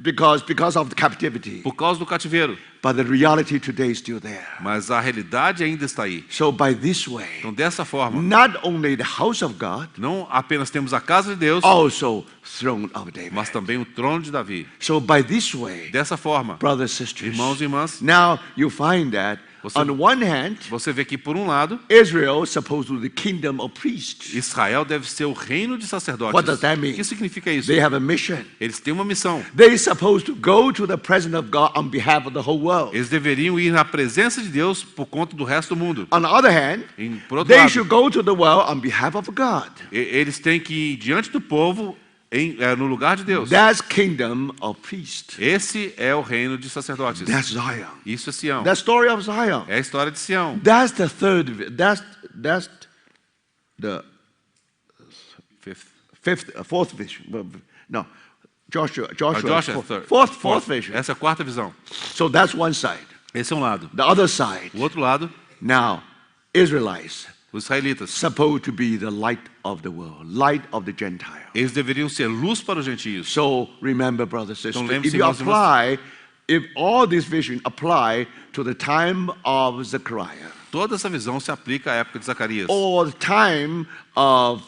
because of the captivity, por causa do cativeiro. but the reality today is still there. Mas a realidade ainda está aí. So by this way, Então, dessa forma, not only the house of God, não apenas temos a casa de Deus, also throne of David. mas também o trono de Davi. So by this way, Dessa forma, brothers and sisters, irmãos e irmãs, now you find that Você- on one hand, você vê que, por um lado, Israel is supposed to be the kingdom of priests. Israel deve ser o reino de sacerdotes. What does that mean? O que significa isso? They have a mission. Eles têm uma missão. They're supposed to go to the presence of God on behalf of the whole world. Eles deveriam ir na presença de Deus por conta do resto do mundo. On the other hand, Por outro they lado, should go to the world on behalf of God. eles têm que ir diante do povo no lugar de Deus. That's kingdom of priests. Esse é o reino de sacerdotes. That's Zion. Isso é Sião. That's story of Zion. É a história de Sião. That's the that's the fourth vision. No, Joshua, Joshua, fourth vision. Essa é a quarta visão. So that's one side. Esse é um lado. The other side. O outro lado, Now, Israelites, os israelitas. supposed to be the light of the world, light of the Gentile. Eles deveriam ser luz para os gentios. So remember, brothers and sisters, lembre-se, if you irmãos e irmãs. apply, if all this vision apply to the time of Zechariah, Toda essa visão se aplica à época de Zacarias, or the time of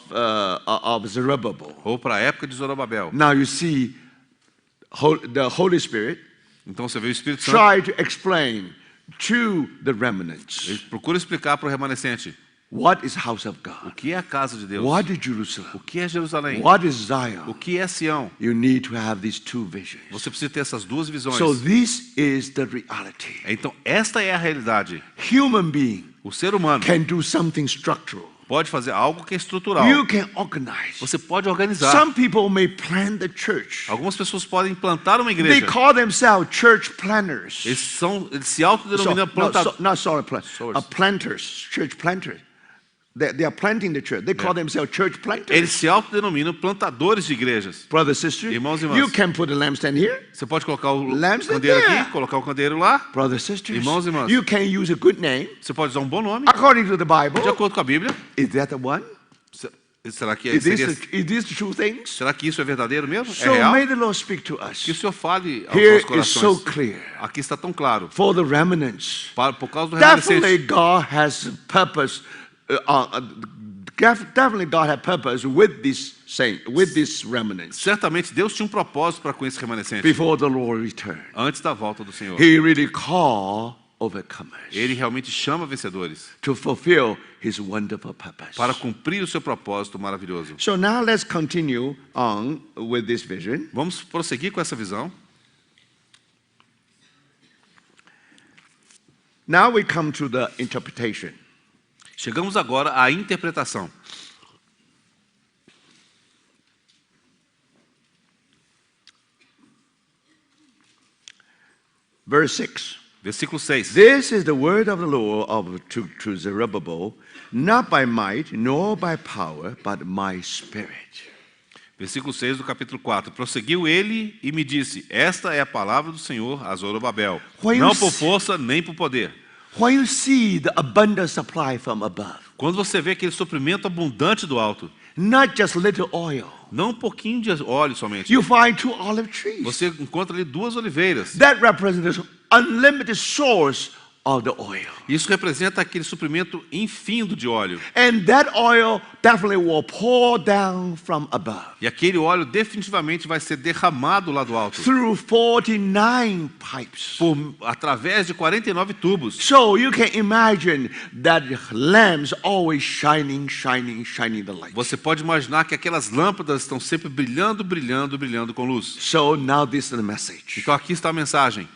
Zerubbabel. ou para a época de Zorobabel. Now you see the Holy Spirit Então você vê o Espírito Santo, try to explain to the remnants ele procura explicar para o remanescente what is house of o God, que é a casa de Deus, what is o Jerusalem, que é Jerusalém, what is o Zion. que é Sião. You need to have these two visions. Você precisa ter essas duas visões. So this is the reality. Então esta é a realidade. Human being O ser humano can do something structural. pode fazer algo que é estrutural. You can organize. Você pode organizar. Some people may plant the church. Algumas pessoas podem plantar uma They igreja. call themselves church planners. Eles se autodenominam plantadores. Planters, church planters. They are planting the church. They call themselves church planters. Eles se autodenominam plantadores de igrejas. Brothers, sisters, Irmãos e irmãs. you can put a lampstand here. Você pode colocar o Lampstand candeeiro there. aqui, colocar o candeeiro lá. Brothers, sisters, Irmãos e irmãs. you can use a good name Você pode usar um bom nome, according to the Bible. de acordo com a Bíblia. Is that the one? Será que, Is seria, this the true things? será que isso é verdadeiro mesmo? É So real? may the Lord speak to us. Que o Senhor fale aos Here nossos is so corações. clear. Aqui está tão claro. For the remnants, Por causa do definitely remanescente. God has purpose. Definitely God had purpose with this saint, with this remnants Certamente Deus tinha um propósito para com esse remanescente. before the Lord returned. Antes da volta do Senhor. He really called overcomers Ele realmente chama vencedores to fulfill His wonderful purpose. para cumprir o seu propósito maravilhoso. So now let's continue on with this vision. Vamos prosseguir com essa visão. Now we come to the interpretation. Chegamos agora à interpretação. Verse 6. Versículo 6. This is the word of the Lord to Zerubbabel, not by might nor by power, but my spirit. Versículo 6 do capítulo 4. Prosseguiu ele e me disse: Esta é a palavra do Senhor a Zorobabel, não por força nem por poder. When you see the abundant supply from above, Quando você vê aquele suprimento abundante do alto, not just little oil, não um pouquinho de óleo somente. you find two olive trees. Você encontra ali 2 oliveiras. That represents unlimited source of the oil. Isso representa aquele suprimento infindo de óleo. And that oil definitely will pour down from above E aquele óleo definitivamente vai ser derramado lá do alto, through 49 pipes. através de 49 tubos. So you can imagine that lamps always shining the light. Você pode imaginar que aquelas lâmpadas estão sempre brilhando, brilhando, brilhando com luz. So now this is the message. Então aqui está a mensagem.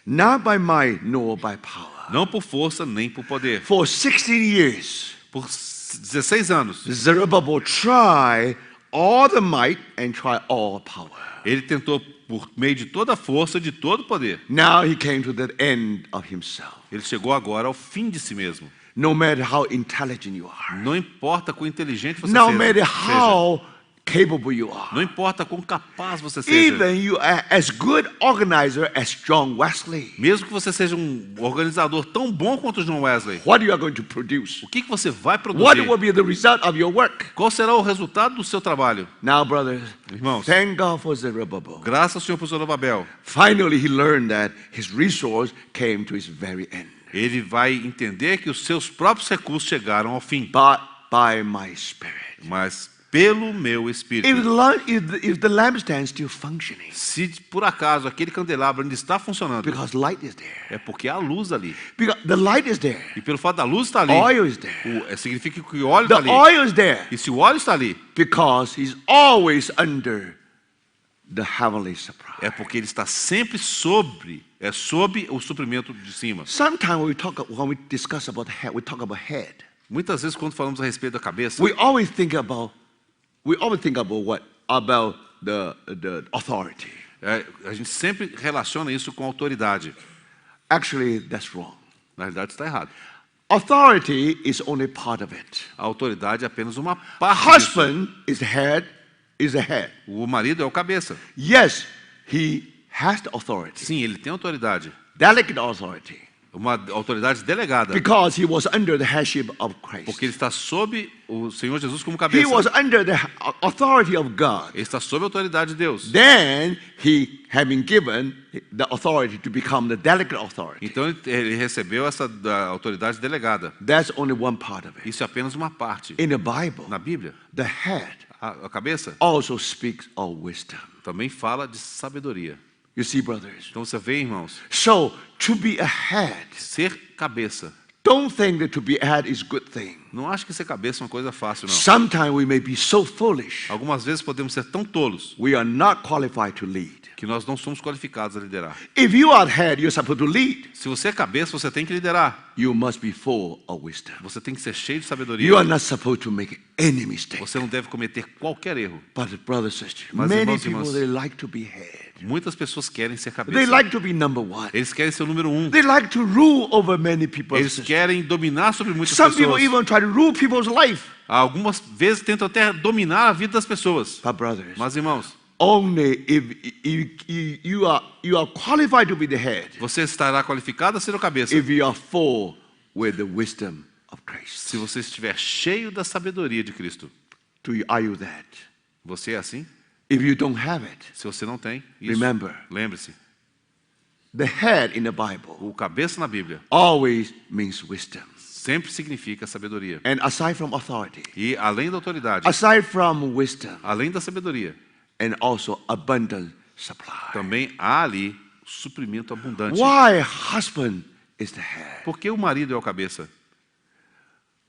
Not by might nor by power. Não por força nem por poder. For 16 years, Por 16 anos, Zerubbabel tried all the might and tried all power. ele tentou por meio de toda a força, de todo o poder. Now he came to the end of himself. Ele chegou agora ao fim de si mesmo. No matter how intelligent you are, Não importa quão inteligente você no matter seja, how capable you não are, importa quão capaz você seja, even you are as good organizer as John Wesley, mesmo que você seja um organizador tão bom quanto John Wesley, what you are going to produce? o que você vai What produzir? will be the result of your work? Qual será o resultado do seu trabalho? Now, brothers, Irmãos, thank God for Zerubbabel. graças ao Senhor por Zorobabel, Finally, he learned that his resource came to is very end. ele vai entender que os seus próprios recursos chegaram ao fim, But by my spirit. mas pelo meu If espírito. the lampstand is still functioning, Se por acaso aquele candelabro ainda está funcionando, because light is there, é porque há luz ali. because the light is there, E pelo fato da luz estar ali, oil is there, significa que o óleo the está ali. oil is there, E se o óleo está ali, because he's always under the heavenly supply. é porque ele está sempre sob o suprimento de cima. Sometimes when we discuss about head, we talk about head. Muitas vezes quando falamos a respeito da cabeça, We always think about what? About the authority. a gente sempre relaciona isso com autoridade. Actually, that's wrong. Na realidade está errado. Authority is only part of it. A autoridade é apenas uma parte disso. Husband is the head. O marido é o cabeça. Yes, he has the authority, Sim, ele tem autoridade. delegate authority. uma autoridade delegada, because he was under the headship of Christ. porque ele está sob o Senhor Jesus como He cabeça. was under the authority of God. Ele está sob a autoridade de Deus. Then he had been given the authority to become the delegate authority. Então ele recebeu essa autoridade delegada. That's only one part of it. Isso é apenas uma parte. In the Bible, Na Bíblia, the head a cabeça also speaks of wisdom. também fala de sabedoria. You see, brothers? Então você vê, irmãos, So, to be a head, ser cabeça. don't think that to be a head is a good thing. Não acho que ser cabeça é uma coisa fácil, não. Sometimes we may be so foolish, Algumas vezes podemos ser tão tolos we are not qualified to lead. que nós não somos qualificados a liderar. If you are head, you're supposed to lead. Se você é cabeça, você tem que liderar. You must be full of wisdom. Você tem que ser cheio de sabedoria. You are not supposed to make any mistake. Você não deve cometer qualquer erro. But brothers, sisters, Mas, many irmãos e people, irmãs, they like to be head. Muitas pessoas querem ser They cabeça. like to be number one. Eles querem ser o número 1. They like to rule over many people. Eles querem dominar sobre muitas Some people pessoas. even try to rule people's life. Algumas vezes tentam até dominar a vida das pessoas. But brothers, Mas, irmãos, only if you are qualified to be the head, você estará qualificado a ser o cabeça if you are full with the wisdom of Christ. se você estiver cheio da sabedoria de Cristo. Are you that? Você é assim? If you don't have it, Se você não tem, isso. remember, Lembre-se, the head in the Bible o cabeça na Bíblia always means wisdom. sempre significa sabedoria. And aside from authority, E além da autoridade, aside from wisdom, além da sabedoria, and also abundant supply. também há ali suprimento abundante. Why husband is the head? Porque o marido é o cabeça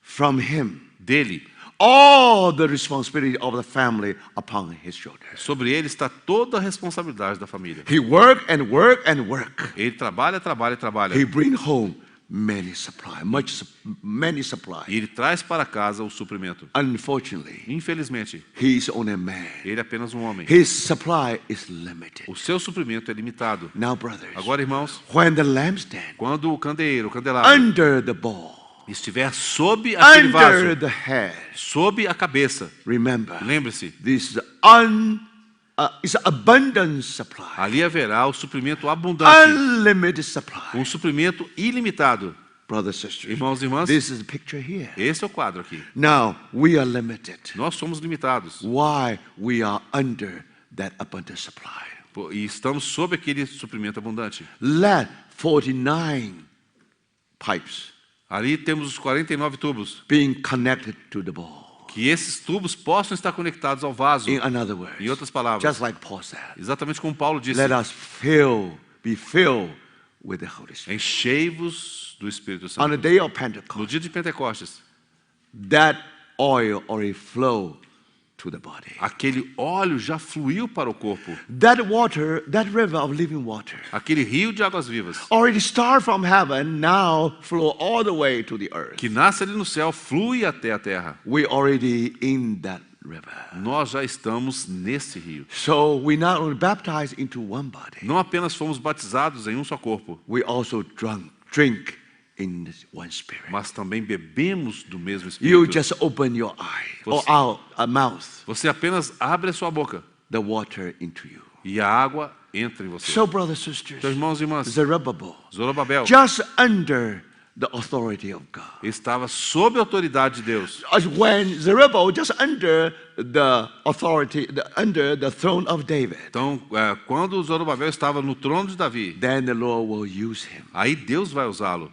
From him, dele. all the responsibility of the family upon his shoulders. Sobre ele está toda a responsabilidade da família. He work and work and work. Ele trabalha, trabalha, trabalha. He bring home many supply. E ele traz para casa o suprimento. Unfortunately, Infelizmente, he is only a man. ele é apenas um homem. His supply is limited. O seu suprimento é limitado. Now, brothers, Agora, irmãos, when the lampstand quando o candeeiro, o candelabro, under the bowl, estiver sob aquele under vaso, the head, sob a cabeça, remember, lembre-se, this is is abundant supply, ali haverá o suprimento abundante, unlimited supply. um suprimento ilimitado. Brothers, sisters, Irmãos e irmãs, this is the picture here. esse é o quadro aqui. Now, we are limited. Nós somos limitados Why we are under that abundant supply? e estamos sob aquele suprimento abundante. Let 49 pipes Ali temos os 49 tubos, being connected to the bowl. que esses tubos possam estar conectados ao vaso. In other words, Em outras palavras, just like Paul said, exatamente como Paulo disse, let us be filled with the Holy Spirit. enchei-vos do Espírito On Santo. the day of No Pentecost, dia de Pentecostes, that oil already flowed to the body. aquele óleo já fluiu para o corpo. That water, that river of living water, Aquele rio de águas vivas, already start from heaven, now flow all the way to the earth. que nasce ali no céu, flui até a terra. We already in that river. Nós já estamos nesse rio. So we not only baptized into one body, Não apenas fomos batizados em um só corpo, we also drink in this one spirit. mas também bebemos do mesmo You Espírito. just open your eye or Você- a mouth, Você apenas abre a sua boca the water into you. e a água entra em você. So, brothers and sisters, Então, irmãos e irmãs, Zerubbabel, Zorobabel just under the authority of God. estava sob a autoridade de Deus. As when Zerubbabel just under the authority, under the throne of David, Então, quando Zorobabel estava no trono de Davi, then the Lord will use him, aí Deus vai usá-lo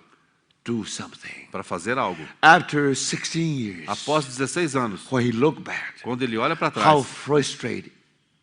do something. para fazer algo. After 16 years, Após 16 anos, when he looked back, quando ele olha para how trás, frustrated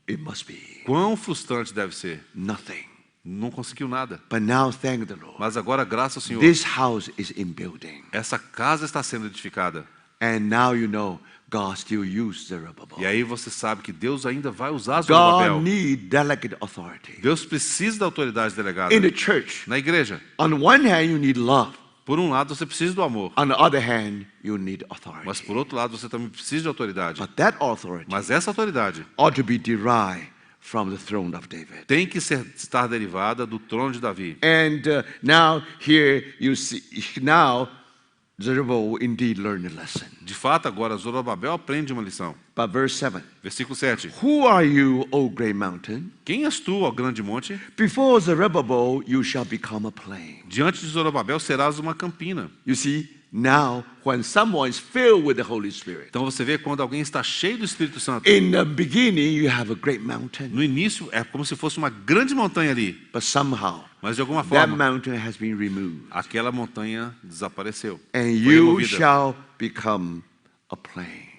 it must be. quão frustrante deve ser. Nothing. Não conseguiu nada. But now, thank the Lord, Mas agora, graças ao Senhor, this house is in building. essa casa está sendo edificada. And now you know God still uses Zerubbabel. E aí você sabe que Deus ainda vai usar God Zorobabel. need delegate authority. Deus precisa da autoridade delegada. In the church, Na igreja, on one hand, you need love. por um lado, você precisa do amor. On the other hand, you need Mas authority. por outro lado, você também precisa de autoridade. But that authority Mas essa autoridade ought to be derived from the throne of David. tem que estar derivada do trono de Davi. And now here you see, now Zerubbabel indeed learned a lesson. De fato, agora Zorobabel aprende uma lição. But verse 7. Versículo 7. Who are you, O great mountain? Quem és tu, ó grande monte? Before Zerubbabel, you shall become a plain. Diante de Zorobabel serás uma campina. You see, now when someone is filled with the Holy Spirit, Então você vê quando alguém está cheio do Espírito Santo. in the beginning you have a great mountain, No início é como se fosse uma grande montanha ali, but somehow mas de alguma that forma mountain has been removed, aquela montanha desapareceu. and Foi you removida. shall become a plain.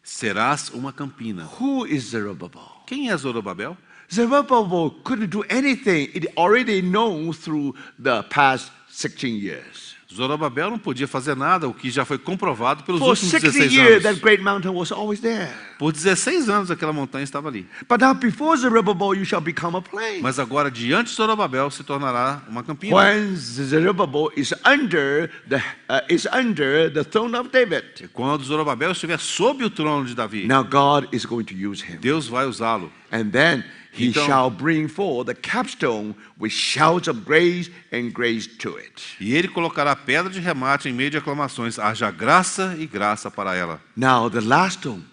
Serás uma campina. Who is Zerubbabel? Quem é Zorobabel? Zerubbabel couldn't do anything. It already known through the past 16 years. Zorobabel não podia fazer nada, o que já foi comprovado pelos For últimos 60 16 years, that anos. great mountain was always there. Por 16 anos aquela montanha estava ali. But now before Zerubbabel, you shall become a plain. Mas agora, diante de Zorobabel, se tornará uma campina. When Zerubbabel is under the throne of David, Quando Zorobabel estiver sob o trono de Davi, now God is going to use him. Deus vai usá-lo. And then he Então- shall bring forth the capstone with shouts of grace and grace to it. E ele colocará a pedra de remate em meio de aclamações. Haja graça e graça para ela. Now the last stone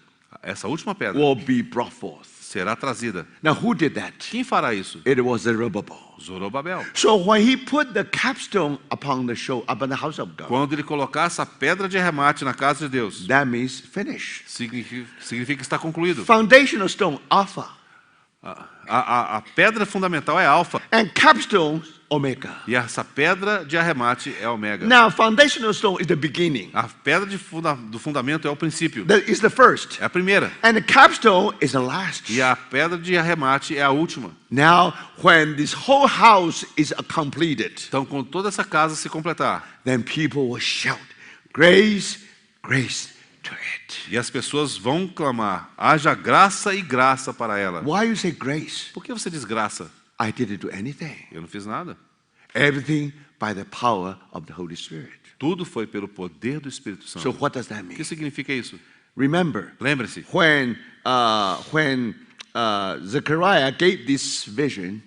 Essa última pedra will be brought forth. será trazida. Now who did that? Quem fará isso? It was Zerubbabel. Zorobabel. So when he put the capstone upon the house of God, Quando ele colocar essa pedra de remate na casa de Deus, that means finish. significa que está concluído. Foundational stone, Alpha, A pedra fundamental é Alfa. and capstone, Omega. E essa pedra de arremate é Ômega. Now foundational stone is the beginning. A pedra do fundamento é o princípio. That is the first. É a primeira. And the capstone is the last. E a pedra de arremate é a última. Now, when this whole house is completed, Então, quando toda essa casa se completar, then people will shout, grace, grace to it. e as pessoas vão clamar, haja graça e graça para ela. Why you say grace? Por que você diz graça? I didn't do anything. Eu não fiz nada. Everything by the power of the Holy Spirit. Tudo foi pelo poder do Espírito So Santo. what does that O que mean? significa isso? Remember, Lembre-se, when Zechariah gave this vision,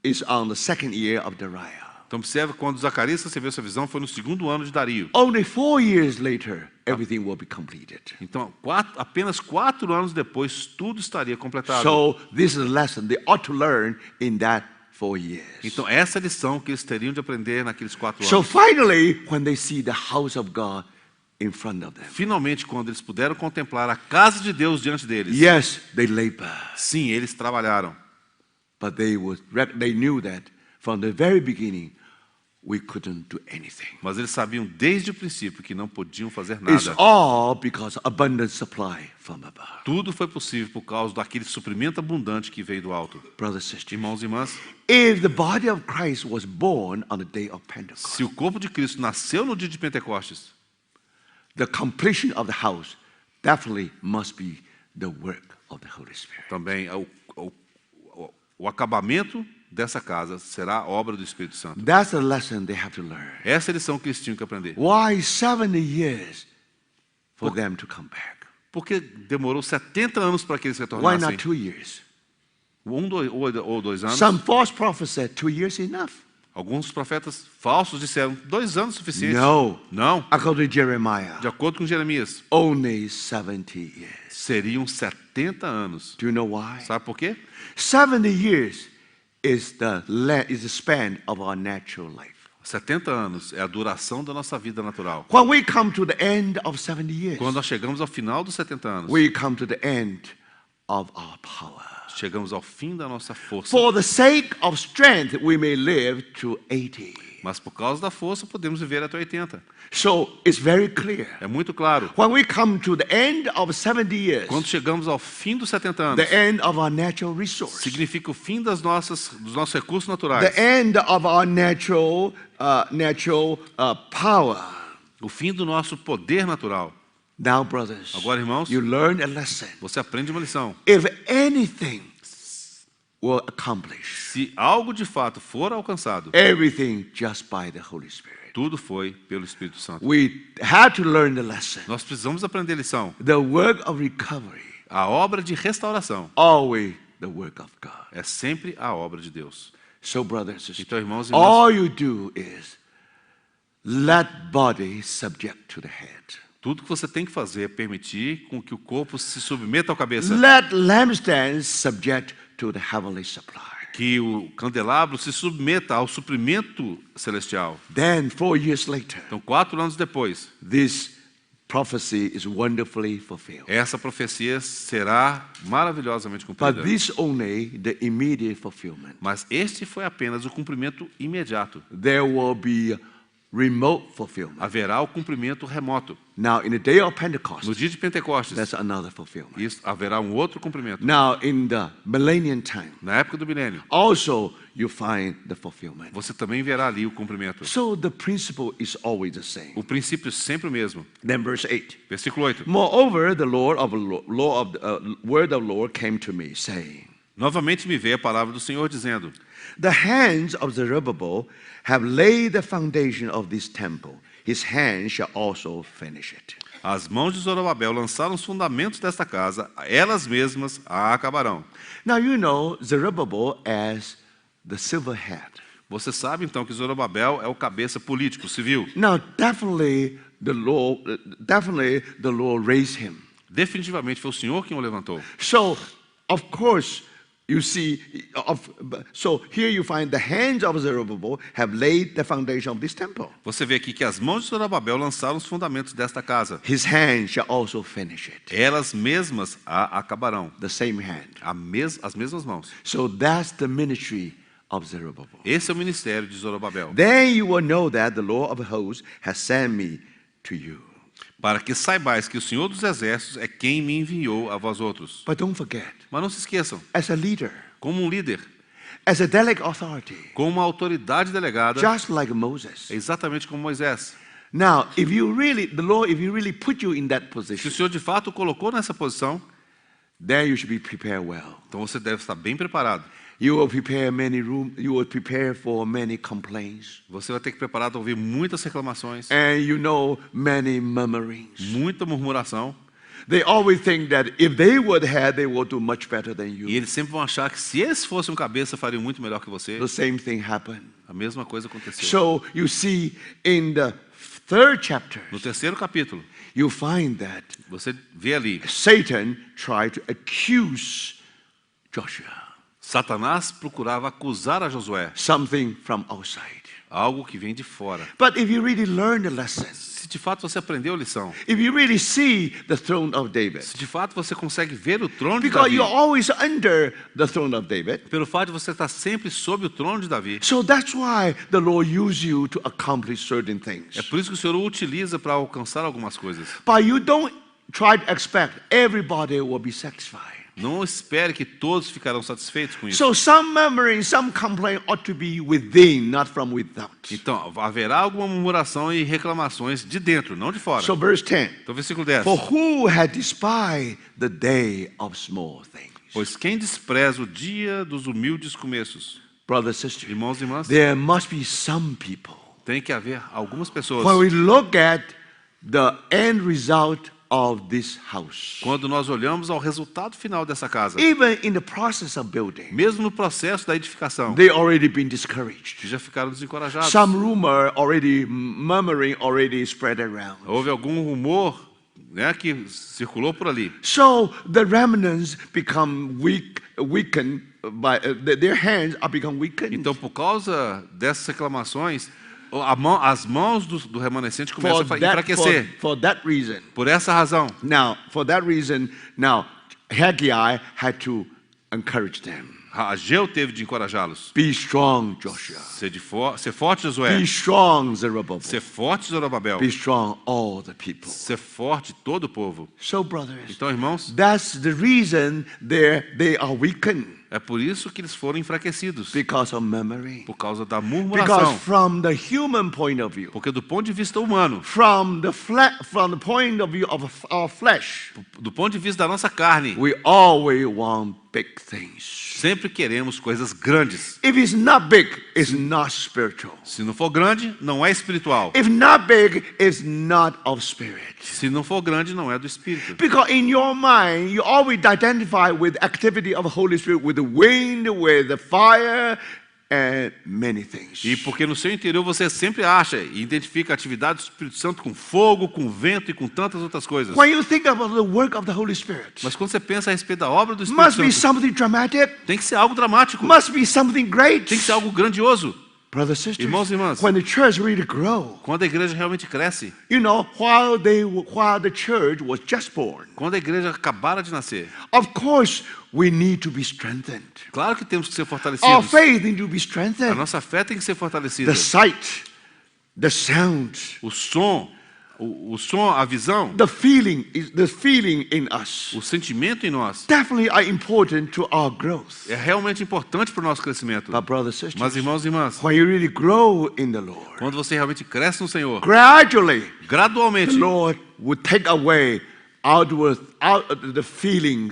is on the second year of Dariah. então observe, quando Zacarias recebeu essa visão, foi no segundo ano de Dario. Only 4 years later, everything will be completed. Então, apenas 4 anos depois, tudo estaria completado. So this is a lesson they ought to learn in that 4 years. Então, essa é a lição que eles teriam de aprender naqueles 4 So anos. finally, when they see the house of God in front of them, Finalmente, quando eles puderam contemplar a casa de Deus diante deles, yes, they labor, sim, eles trabalharam. but they knew that from the very beginning we couldn't do anything. Mas eles sabiam desde o princípio que não podiam fazer It's nada. all because abundant supply from above. Tudo foi possível por causa daquele suprimento abundante que veio do alto. Brothers and sisters, Irmãos e irmãs, if the body of Christ was born on the day of Pentecost, se o corpo de Cristo nasceu no dia de Pentecostes, the completion of the house definitely must be the work of the Holy Spirit. também o acabamento dessa casa será obra do Espírito Santo. That's the lesson they have to learn. Essa é a lição que eles tinham que aprender. Why 70 years for them to come back? Porque demorou 70 anos para que eles Why retornassem. not 2 years? Ou 2 anos. Some false prophets said 2 years is enough. Alguns profetas falsos disseram 2 anos suficiente. No. Não. According to Jeremiah, De acordo com Jeremias, only 70 years. seriam 70 anos. Do you know why? Sabe por quê? 70 years is the span of our natural life. 70 anos é a duração da nossa vida natural. When we come to the end of 70 years, Quando nós chegamos ao final dos 70 anos, we come to the end of our power. chegamos ao fim da nossa força. For the sake of strength, we may live to 80. Mas por causa da força, podemos viver até 80. So it's very clear. É muito claro. When we come to the end of 70 years, Quando chegamos ao fim dos 70 anos, the end of our natural resource, significa o fim dos nossos recursos naturais. the end of our natural power. O fim do nosso poder natural. Now, brothers, Agora, irmãos, you learn a lesson. você aprende uma lição. If anything will accomplish, Se algo de fato for alcançado, everything just by the Holy Spirit. tudo foi pelo Espírito Santo. We had to learn the lesson. Nós precisamos aprender a lição. The work of recovery, A obra de restauração always the work of God. é sempre a obra de Deus. So, brothers and sisters, Então, irmãos e irmãs, all you do is let body subject to the head. Tudo que você tem que fazer é permitir com que o corpo se submeta à cabeça. Let lampstands subject to the heavenly supply. Que o candelabro se submeta ao suprimento celestial. Then 4 years later, Então, 4 anos depois, this prophecy is wonderfully fulfilled. essa profecia será maravilhosamente But cumprida. this only the immediate fulfillment. Mas este foi apenas o cumprimento imediato. There will be remote fulfillment. Haverá o cumprimento remoto. Now, in the day of Pentecost, No dia de Pentecostes, that's another fulfillment. isso, haverá um outro cumprimento. Now, in the millennium time, Na época do milênio, also you find the fulfillment. você também verá ali o cumprimento. So the principle is always the same. O princípio é sempre o mesmo. Then verse 8. Versículo 8. Moreover, the word of the Lord came to me, saying, Novamente me veio a palavra do Senhor dizendo: the hands of Zerubbabel have laid the foundation of this temple. His hands shall also finish it. As mãos de Zorobabel lançaram os fundamentos desta casa, elas mesmas a acabarão. Now you know Zerubbabel as the silver head. Você sabe então que Zorobabel é o cabeça político, civil. Now definitely the Lord raised him. Definitivamente foi o Senhor quem o levantou. So of course you see, so here you find the hands of Zerubbabel have laid the foundation of this temple. Você vê aqui que as mãos de Zorobabel lançaram os fundamentos desta casa. His hands shall also finish it. Elas mesmas a acabarão. The same hand. As mesmas mãos. So that's the ministry of Zerubbabel. Esse é o ministério de Zorobabel. Then you will know that the Lord of hosts has sent me to you. Para que saibais que o Senhor dos Exércitos é quem me enviou a vós outros. But don't forget, Mas não se esqueçam, as a leader, como um líder, as a delegate authority, como uma autoridade delegada, just like Moses. é exatamente como Moisés. Now, if you really put you in that Se o position, Senhor de fato o colocou nessa posição, then you should be prepared well. então você deve estar bem preparado. You will prepare for many complaints. Você vai ter que preparar para ouvir muitas reclamações, And you know many murmurings. muita murmuração. They always think that if they would do much better than E you. eles sempre vão achar que se eles fossem um cabeça, fariam muito melhor que você. The same thing happened. A mesma coisa aconteceu. So you see in the 3rd chapter, No 3º capítulo, you find that você vê ali, Satan tried to accuse Joshua. Satanás procurava acusar a Josué, Something from outside. algo que vem de fora. But if you really learn the lesson, Se de fato você aprendeu a lição, if you really see the throne of David, se de fato você consegue ver o trono de because Davi, you're always under the throne of David, pelo fato de você estar sempre sob o trono de Davi, so that's why the Lord used you to accomplish certain things. é por isso que o Senhor o utiliza para alcançar algumas coisas. But you don't try to expect everybody will be satisfied. Não espere que todos ficarão satisfeitos com isso. So some murmuring, some complaint ought to be within, not from without. Então, haverá alguma murmuração e reclamações de dentro, não de fora. So verse 10. Então, versículo 10. For who had despised the day of small things? Pois quem despreza o dia dos humildes começos, Brothers and sisters, irmãos e irmãs, there must be some people. tem que haver algumas When pessoas. we look at the end result of this house, Quando nós olhamos ao resultado final dessa casa, even in the process of building, mesmo no processo da edificação, they already been discouraged. já ficaram desencorajados. Some rumor already, murmuring already spread around. Houve algum rumor, né, que circulou por ali. So the remnants become weakened by their hands are become weakened. Então, por causa dessas reclamações, as mãos do remanescente começam a enfraquecer. For that reason, Por essa razão, Haggai had to encourage them. Ageu teve de encorajá-los. Be strong, Joshua. Ser forte, Josué. Be strong, Zerubbabel. Ser forte, Zorobabel. Be strong, all the people. Ser forte, todo o povo. So, brothers, Então, irmãos, that's the reason they are weakened é por isso que eles foram enfraquecidos. because of memory. Por causa da Because murmuração. from the human point of view, Porque do ponto de vista humano, from the point of view of our flesh, do ponto de vista da nossa carne, we always want big things. sempre queremos coisas grandes. If it's not big, it's not spiritual. Se não for grande, não é espiritual. If not big, it's not of spirit. Se não for grande, não é do Espírito. Because in your mind, you always identify with activity of the Holy Spirit, with the wind, with the fire. and many things. E porque no seu interior você sempre acha e identifica a atividade do Espírito Santo com fogo, com vento e com tantas outras coisas. When you think about the work of the Holy Spirit, Mas quando você pensa a respeito da obra do Espírito must be Santo, something dramatic, tem que ser algo dramático, must be something great. tem que ser algo grandioso. Brothers and sisters, Irmãos e irmãs, when the church really grow, quando a igreja realmente cresce, you know, while the church was just born, quando a igreja acabara de nascer, of course we need to be strengthened. claro que temos que ser Our fortalecidos. faith needs to be A strengthened. nossa fé tem que ser fortalecida. The sight, the sound, O som, a visão, the feeling in us o sentimento em nós definitely are important to our growth. é realmente importante para o nosso crescimento. But brothers and Mas sisters, irmãos e irmãs, when you really grow in the Lord, quando você realmente cresce no Senhor, gradually the gradualmente Lord will take away outward feeling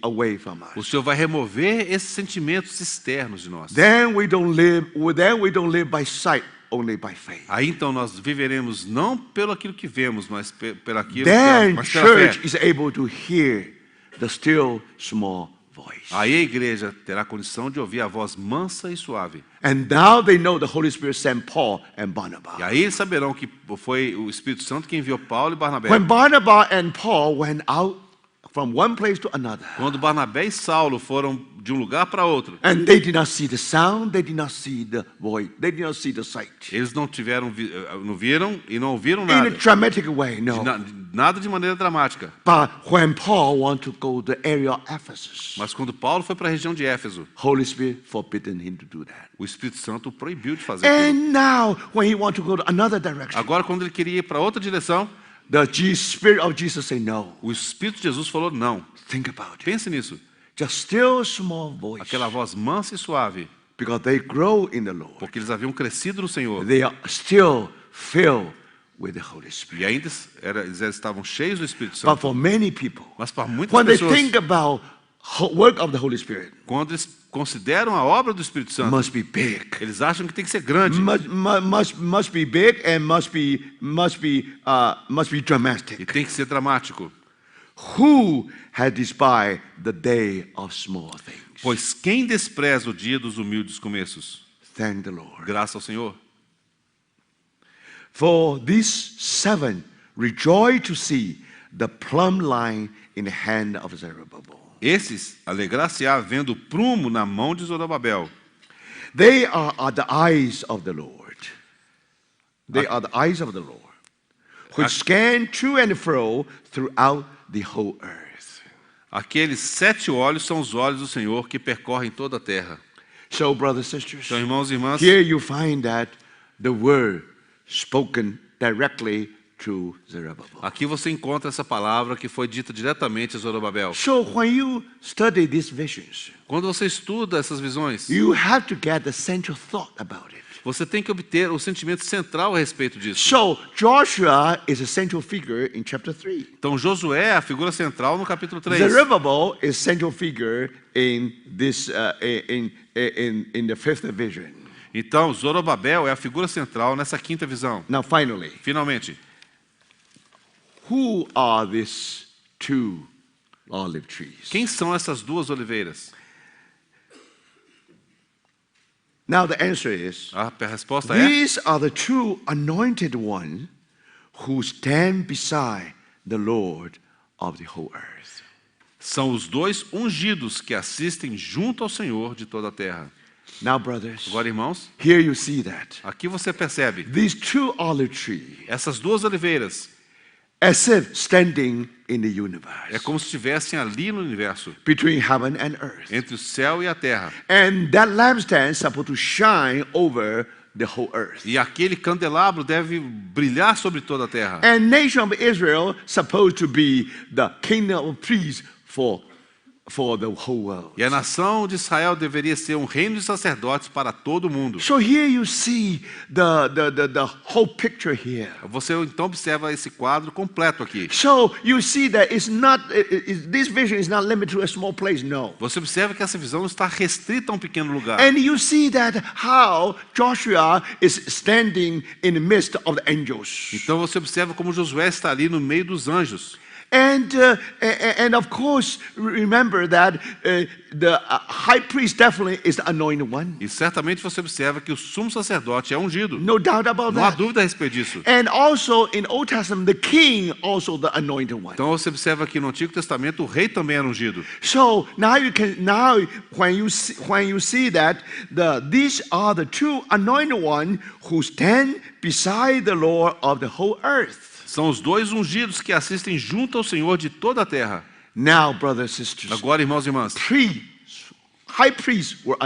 away from o us. Senhor vai remover esses sentimentos externos de nós. Then we don't live by sight, only by faith. Aí então nós viveremos não pelo aquilo que vemos, mas pelo aquilo Then mas pela fé. church is able to hear the still small voice. Aí a igreja terá condição de ouvir a voz mansa e suave. And now they know the Holy Spirit sent Paul and E Barnabas. aí eles saberão que foi o Espírito Santo que enviou Paulo e Barnabé. When Barnabas and Paul went out from one place to another, Quando Barnabé e Saulo foram de um lugar para outro, and they did not see the sound, they did not see the voice, they did not see the sight. eles não viram e não ouviram In a nada. dramatic way, no. Nada de maneira dramática. But when Paul wanted to go to the area of Ephesus, Mas quando Paulo foi para a região de Éfeso, Holy Spirit forbidden him to do that. o Espírito Santo o proibiu de fazer aquilo. And now, when he wanted to go to another direction, Agora, quando ele queria ir para outra direção, the Spirit of Jesus said, no, o Espírito de Jesus falou não. think about it. Pense nisso. Just still small voice. Aquela voz mansa e suave, Because they grow in the Lord. porque eles haviam crescido no Senhor. They are still filled with the Holy Spirit. E ainda eles estavam cheios do Espírito But Santo. for many people, Mas para muitas when they pessoas, think about work of the Holy Spirit, quando eles consideram a obra do Espírito Santo, must be big. eles acham que tem que ser grande. Must be big and must be dramatic. E tem que ser dramático. Who had despised the day of small things? Pois quem despreza o dia dos humildes começos? Thank the Lord. Graças ao Senhor. For these 7 rejoice to see the plumb line in the hand of Zerubbabel. Esses alegrar-se-á vendo o prumo na mão de Zorobabel. They are the eyes of the Lord. They are the eyes of the Lord, which scan to and fro throughout the whole earth. Aqueles 7 olhos são os olhos do Senhor que percorrem toda a terra. So, brothers and sisters, Então, irmãos e irmãs, here you find that the word spoken directly to Zerubbabel. aqui você encontra essa palavra que foi dita diretamente a Zorobabel. So, when you study these visions, Quando você estuda essas visões, you have to get the central thought about it. você tem que obter o sentimento central a respeito disso. So, Joshua is a central figure in chapter 3. Então, Josué é a figura central no capítulo 3. Zerubbabel is central figure in this in the 5th vision. Então, Zorobabel é a figura central nessa quinta visão. Now, finally, Finalmente, who are these 2 olive trees? quem são essas duas oliveiras? Now, the answer is A resposta é: these are the 2 anointed ones who stand beside the Lord of the whole earth. são os 2 ungidos que assistem junto ao Senhor de toda a terra. Now, brothers, Agora, irmãos, here you see that aqui você percebe these 2 olive trees, essas duas oliveiras as if standing in the universe, é como se estivessem ali no universo, between heaven and earth. entre o céu e a terra. And that lampstand is supposed to shine over the whole earth. E aquele candelabro deve brilhar sobre toda a terra. And nation of Israel supposed to be the kingdom of priests for the whole world. E a nação de Israel deveria ser um reino de sacerdotes para todo mundo. So here you see the whole picture here. Você então observa esse quadro completo aqui. So you see that this vision is not limited to a small place, no. Você observa que essa visão não está restrita a um pequeno lugar. And you see that how Joshua is standing in the midst of the angels. Então você observa como Josué está ali no meio dos anjos. And of course, remember remember that the high priest definitely is the anointed one. E certamente você observa que o sumo sacerdote é ungido. No doubt about Não há that. dúvida a respeito disso. And also in Old Testament, the king also the anointed one. Então você observa que no Antigo Testamento o rei também era ungido. So now when you see that these are the two anointed one who stand beside the Lord of the whole earth. São os dois ungidos que assistem junto ao Senhor de toda a terra. Now, brothers and sisters, Agora, irmãos e irmãs, high priests was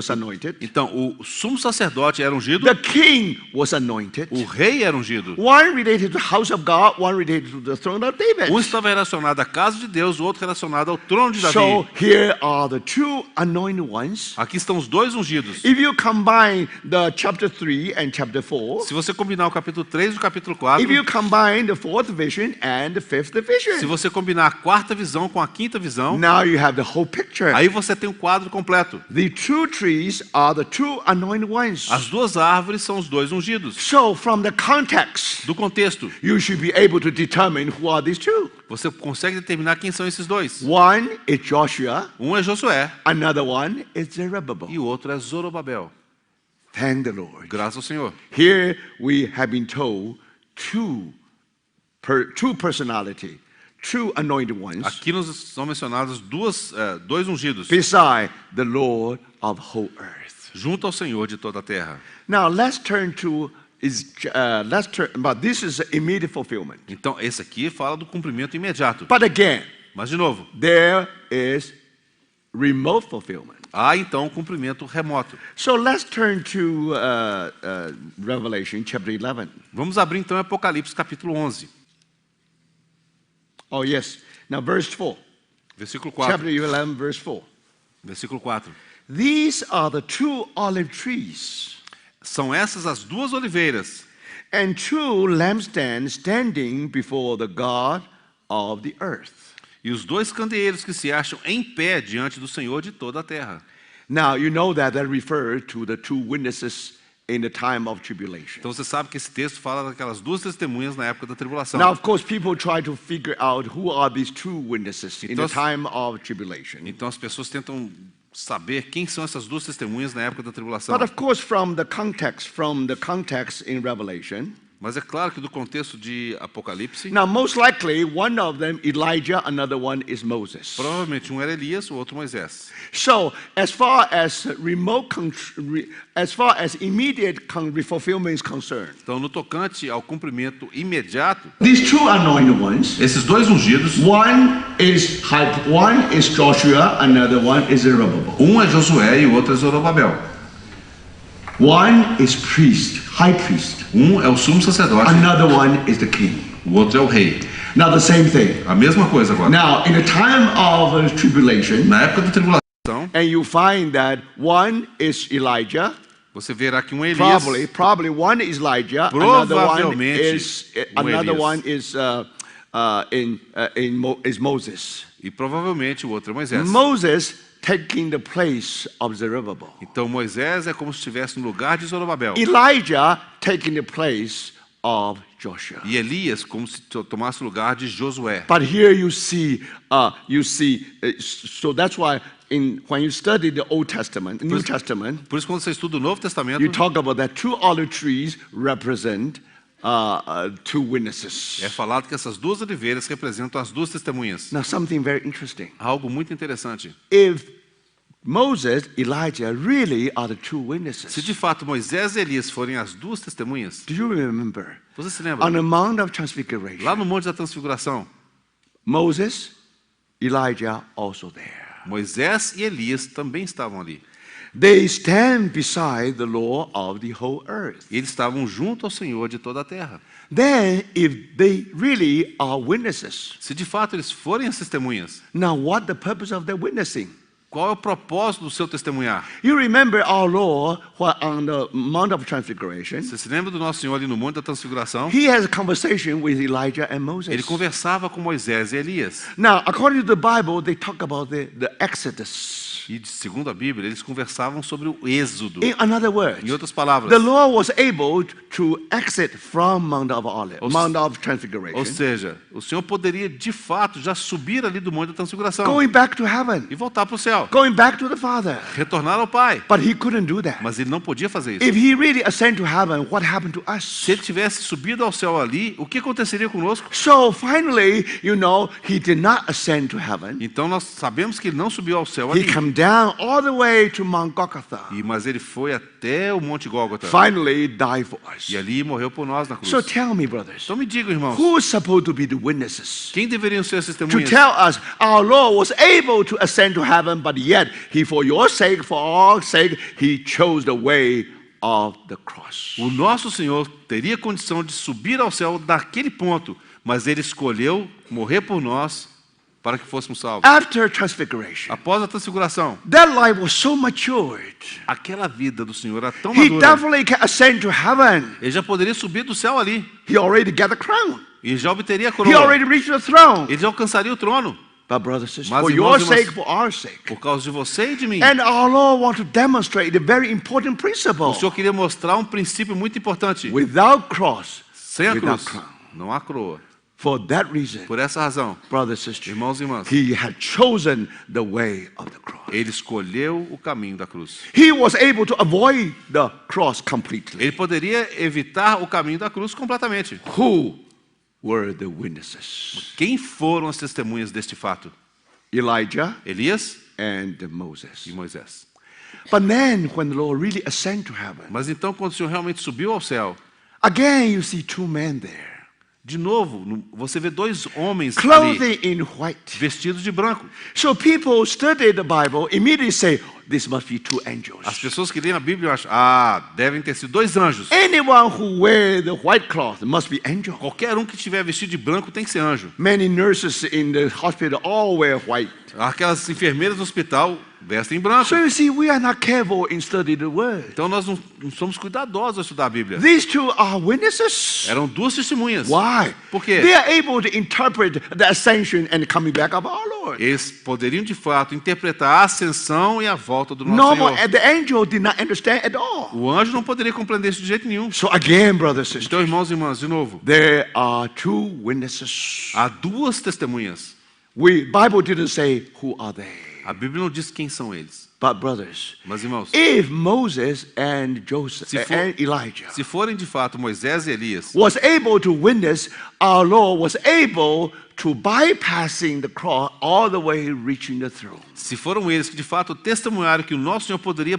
anointed. então o sumo sacerdote era ungido, The king was anointed. o rei era ungido. One related to the house of God, one related to the throne of David. Um estava relacionado à casa de Deus, o outro relacionado ao trono de Davi. So here are the two anointed ones. Aqui estão os dois ungidos. If you combine the chapter 3 and chapter 4, Se você combinar o capítulo 3 e o capítulo 4, if you combine the fourth vision and the fifth se vision, você combinar a quarta visão com a quinta visão, now you have the whole picture. aí você tem um quadro completo. The two trees are the two anointed ones. As duas árvores são os dois ungidos. So from the context, Do contexto, you should be able to determine who are these two. você consegue determinar quem são esses dois. One is Joshua, Um é Josué another one is Zerubbabel. e o outro é Zorobabel. Thank the Lord. Graças ao Senhor. Here we have been told two personality, two anointed ones, Aqui nos são mencionados dois ungidos, beside the Lord of whole earth. junto ao Senhor de toda a terra. Now let's turn to but this is immediate fulfillment. Então, esse aqui fala do cumprimento imediato. But again, Mas, de novo, there is remote fulfillment. há então um cumprimento remoto. So let's turn to Revelation chapter 11. Vamos abrir então Apocalipse capítulo 11, Oh yes. Now verse 4. versículo 4. Chapter 11 verse 4. Versículo 4. These are the two olive trees São essas as duas oliveiras and two lampstands standing before the God of the earth. e os dois candeeiros que se acham em pé diante do Senhor de toda a terra. Now you know that refers to the two witnesses in the time of tribulation. Então você sabe que esse texto fala daquelas duas testemunhas na época da tribulação. Now of course people try to figure out who are these two witnesses in the Então- time of tribulation. Então as pessoas tentam saber quem são essas duas testemunhas na época da tribulação. But of course from the context in Revelation, Mas é claro que do contexto de Apocalipse, now most likely one of them Elijah, another one is Moses. provavelmente um era Elias, o outro Moisés. So as far as immediate fulfillment is concerned, Então, no tocante ao cumprimento imediato, these two anointed ones, esses dois ungidos, one is Joshua, another one is Zerubbabel. um é Josué e o outro é Zorobabel. One is high priest. Um é o sumo sacerdote, Another one is the king. o outro é o rei. Now the same thing. A mesma coisa agora. Now in the time of tribulation, Na época da tribulação, and you find that one is Elijah, você verá que um é Elias, probably one is Elijah, Provavelmente another Elias. one is Moses. e provavelmente o outro é Moisés. Moses taking the place of Zerubbabel. Então Moisés é como se estivesse no lugar de Zorobabel. Elijah taking the place of Joshua. E Elias como se tomasse o lugar de Josué. But here you see, so that's why when you study the Old Testament, New Testament, Por isso, quando você estuda o Novo Testamento, you talk about that two olive trees represent two witnesses. é falado que essas duas oliveiras representam as duas testemunhas. Now something very interesting. Algo muito interessante. If Moses, Elijah really are the two Se witnesses. de fato Moisés e Elias forem as duas testemunhas, Do you remember? você se lembra? On the Mount of Lá Transfiguration, no Monte da Transfiguração, Moses, Elijah also there. Moisés e Elias também estavam ali. They stand beside the Lord of the whole earth. E eles estavam junto ao Senhor de toda a terra. Then, if they really are witnesses, Se de fato eles forem as testemunhas, now what the purpose of their witnessing? qual é o propósito do seu testemunhar? You remember our Lord on the Mount of Transfiguration? Você se lembra do nosso Senhor ali no Monte da Transfiguração? He has a conversation with Elijah and Moses. Ele conversava com Moisés e Elias. Now, according to the Bible, they talk about the Exodus. E, segundo a Bíblia, eles conversavam sobre o êxodo. In other Em words, outras palavras, the Lord was able to exit from Mount of Olives, Ou- Mount of ou Transfiguration, seja, o Senhor poderia, de fato, já subir ali do Monte da Transfiguração going back to heaven, e voltar para o céu, going back to the Father. retornar ao Pai. But he couldn't do that. Mas ele não podia fazer isso. If he really ascended to heaven, what happened to us? Se ele tivesse subido ao céu ali, o que aconteceria conosco? So finally, he did not ascend to heaven. Então nós sabemos que ele não subiu ao céu He ali. came down all the way to Mount Golgotha. Mas ele foi até o Monte Gólgota. Finally, he died for us. E ali morreu por nós na cruz. So tell me, brothers, Então me digam, irmãos, who's supposed to be the witnesses? quem deveriam ser as To testemunhas? tell us our Lord was able to ascend to heaven, but yet he, for your sake, for our sake, he chose the way of the cross. O nosso Senhor teria condição de subir ao céu daquele ponto, mas ele escolheu morrer por nós para que fôssemos salvos. After transfiguration, Após a transfiguração, that life was so matured. aquela vida do Senhor era tão He madura. definitely can ascend to heaven. Ele já poderia subir do céu ali He already got the crown. e já obteria a He coroa. already reached the throne. Ele já alcançaria o trono But brothers and sisters, Mas, for irmãos your e irmãs, sake, for our sake. por causa de você e de mim. And our Lord wants to demonstrate a very important O principle. Senhor queria mostrar um princípio muito importante. Without cross, Sem a without cruz, crown. não há coroa. For that reason, Por essa razão, brothers and sisters, irmãos e irmãs, he had chosen the way of the cross. ele escolheu o caminho da cruz. He was able to avoid the cross completely. Ele poderia evitar o caminho da cruz completamente. Who were the witnesses? Quem foram as testemunhas deste fato? Elijah Elias and Moses. e Moisés. But then, when the Lord really ascended to heaven, Mas então, quando o Senhor realmente subiu ao céu, again you see two men there, de novo, você vê dois homens ali, clothing in white. vestidos de branco. So people study the Bible, immediately say, this must be two angels. As pessoas que leem a Bíblia acham, devem ter sido dois anjos. Anyone who wear the white cloth must be angel. Qualquer que estiver vestido de branco tem que ser anjo. Many nurses in the hospital all wear white. Aquelas enfermeiras do hospital vestem em branco. So you see, we are not careful in studying the word. Então nós não somos cuidadosos ao estudar a Bíblia. These two are witnesses. Eram duas testemunhas. Why? Por quê? They are able to interpret the ascension and coming back of our Lord. Eles poderiam de fato interpretar a ascensão e a volta do nosso Normal, Senhor. the angel did not understand at all. O anjo não poderia compreender isso de jeito nenhum. So again, brothers and sisters, Então, irmãos e irmãs, de novo, there are two witnesses. há duas testemunhas. Bible didn't say who are they. A Bíblia não diz quem são eles. But brothers, Mas, irmãos, if Moses and Joseph Se for- and Elijah se forem de fato Moisés e Elias, was able to witness, our Lord was able to bypassing the cross all the way reaching the throne. se foram eles que de fato testemunharam que o nosso Senhor poderia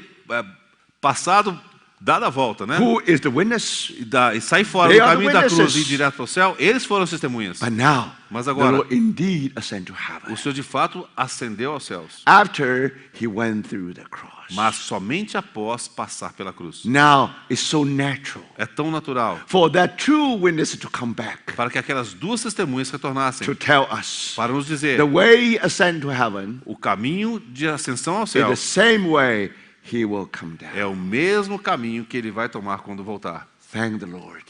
dar a volta, né? Who is the witness? E sair fora They do are the caminho da cruz e witnesses. ir direto para o céu, eles foram as testemunhas. But now, Mas the agora, Lord indeed ascended to heaven o Senhor de fato ascendeu aos céus, after he went through the cross. mas somente após passar pela cruz. Now, it's so natural É tão natural for that two witnesses to come back para que aquelas duas testemunhas retornassem to tell us para nos dizer the way he ascended to heaven o caminho de ascensão ao is céu the same way he will come down. é o mesmo caminho que ele vai tomar quando voltar. Thank the Lord.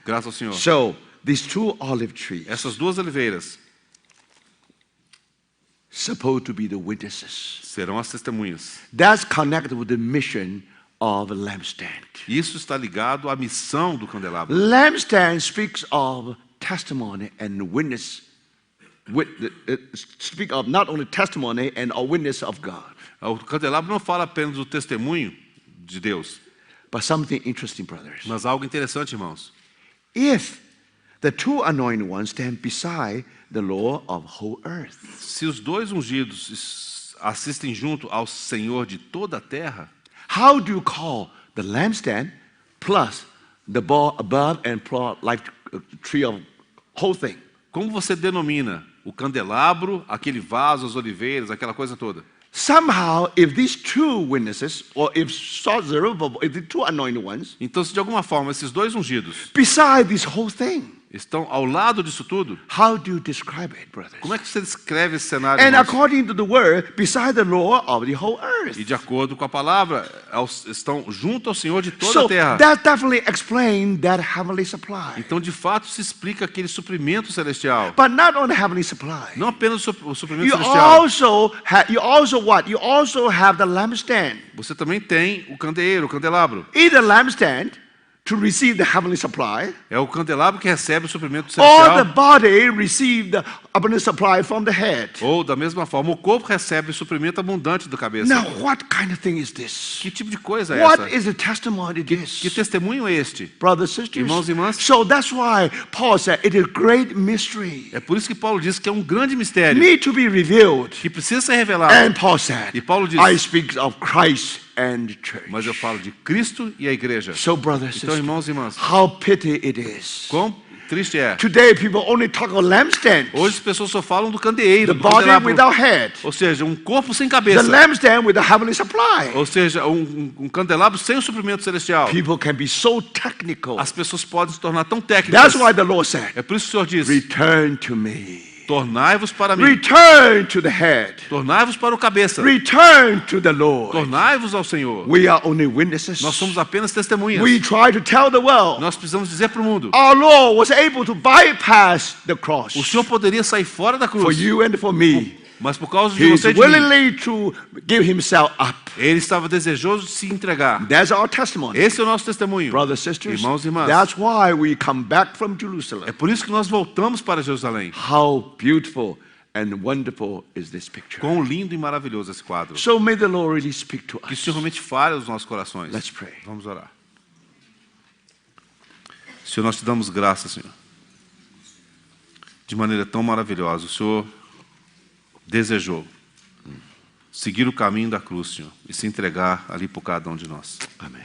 Graças ao Senhor. So, these two olive trees Essas duas oliveiras supposed to be the witnesses. serão as testemunhas. That's connected with the mission of a lampstand. Isso está ligado à missão do candelabro. Lampstand speaks of testimony and witness. Speak of not only testimony and a witness of God, O candelabro não fala apenas do testemunho de Deus, but something interesting, brothers. mas algo interessante, irmãos. If the two anointed ones stand beside the Lord of whole earth, Se os dois ungidos assistem junto ao Senhor de toda a terra, how do you call the lampstand plus the ball above and plus like tree of whole thing? como você denomina o candelabro, aquele vaso, as oliveiras, aquela coisa toda? Somehow, if these two witnesses, or if Zerubbabel, if the two anointed ones, Então, se de alguma forma esses dois ungidos beside this whole thing, estão ao lado disso tudo. How do you describe it, brothers? Como é que você descreve esse cenário, And irmãos? according to the word, beside the Lord of the whole earth. E de acordo com a palavra, estão junto ao Senhor de toda So a terra. that definitely explains that heavenly supply. Então, de fato, se explica aquele suprimento celestial. But not only heavenly supply. Não apenas o suprimento You celestial. also what? You also have the lampstand. Você também tem o candeeiro, o candelabro. Either lampstand to receive the heavenly supply, É o candelabro que recebe o suprimento or the celestial. body receive the abundant supply from the head. Ou, da mesma forma, o corpo recebe o suprimento abundante da cabeça. Now, what kind of thing is this? Que tipo de coisa é What essa? is the testimony Que this? testemunho é este? Brothers, sisters. Irmãos e irmãs. So that's why Paul said it is great mystery. É por isso que Paulo diz que é um grande mistério Need to be revealed. que precisa ser revelado. And Paul said, E Paulo diz, I speak of Christ and church. mas eu falo de Cristo e a igreja. So, brothers, Então, sisters, irmãos e irmãs, how pity it is. quão triste é. Today, people only talk about lampstands. Hoje as pessoas só falam do candeeiro, The do body candelabro. without head. Ou seja, um corpo sem The cabeça. lampstand with the heavenly supply. Ou seja, um candelabro sem o suprimento celestial. People can be so technical. As pessoas podem se tornar tão técnicas. That's why the Lord said, É por isso que o Senhor diz, return to me. tornai-vos para mim. Return to the head. Tornai-vos para o cabeça. Return to the Lord. Tornai-vos ao Senhor. We are only witnesses. Nós somos apenas testemunhas. We try to tell the world. Nós precisamos dizer para o mundo. Our Lord was able to bypass the cross O Senhor poderia sair fora da for cruz. you and for me. Mas por causa de He is você e de mim, willingly to give himself up. Ele estava desejoso de se entregar. That's our testimony. Esse é o nosso testemunho. Brothers, sisters, Irmãos e irmãs. that's why we come back from É Jerusalem. por isso que nós voltamos para Jerusalém. How beautiful and wonderful is this picture. Quão lindo e maravilhoso esse quadro. So may the Lord really speak to Que o us. Senhor realmente fale aos nossos corações. Let's pray. Vamos orar. Senhor, nós te damos graça, Senhor. De maneira tão maravilhosa. O Senhor desejou seguir o caminho da cruz, Senhor, e se entregar ali por cada um de nós. Amen.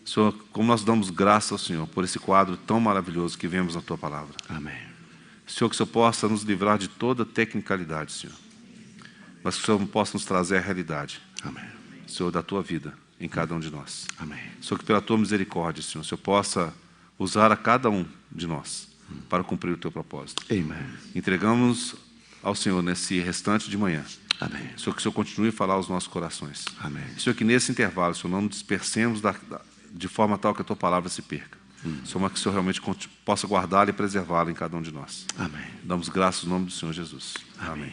Senhor, como nós damos graça ao Senhor por esse quadro tão maravilhoso que vemos na Tua Palavra. Amen. Senhor, que o Senhor possa nos livrar de toda tecnicalidade, Senhor. Mas que o Senhor possa nos trazer a realidade, Amen. Senhor, da Tua vida em cada um de nós. Amen. Senhor, que pela Tua misericórdia, Senhor, o Senhor possa usar a cada um de nós para cumprir o Teu propósito. Amen. Entregamos ao Senhor nesse restante de manhã. Amen. Senhor, que o Senhor continue a falar aos nossos corações. Amen. Senhor, que nesse intervalo, Senhor, não nos dispersemos de forma tal que a Tua palavra se perca. Senhor, mas que o Senhor realmente possa guardá-la e preservá-la em cada um de nós. Amen. Damos graças no nome do Senhor Jesus. Amém.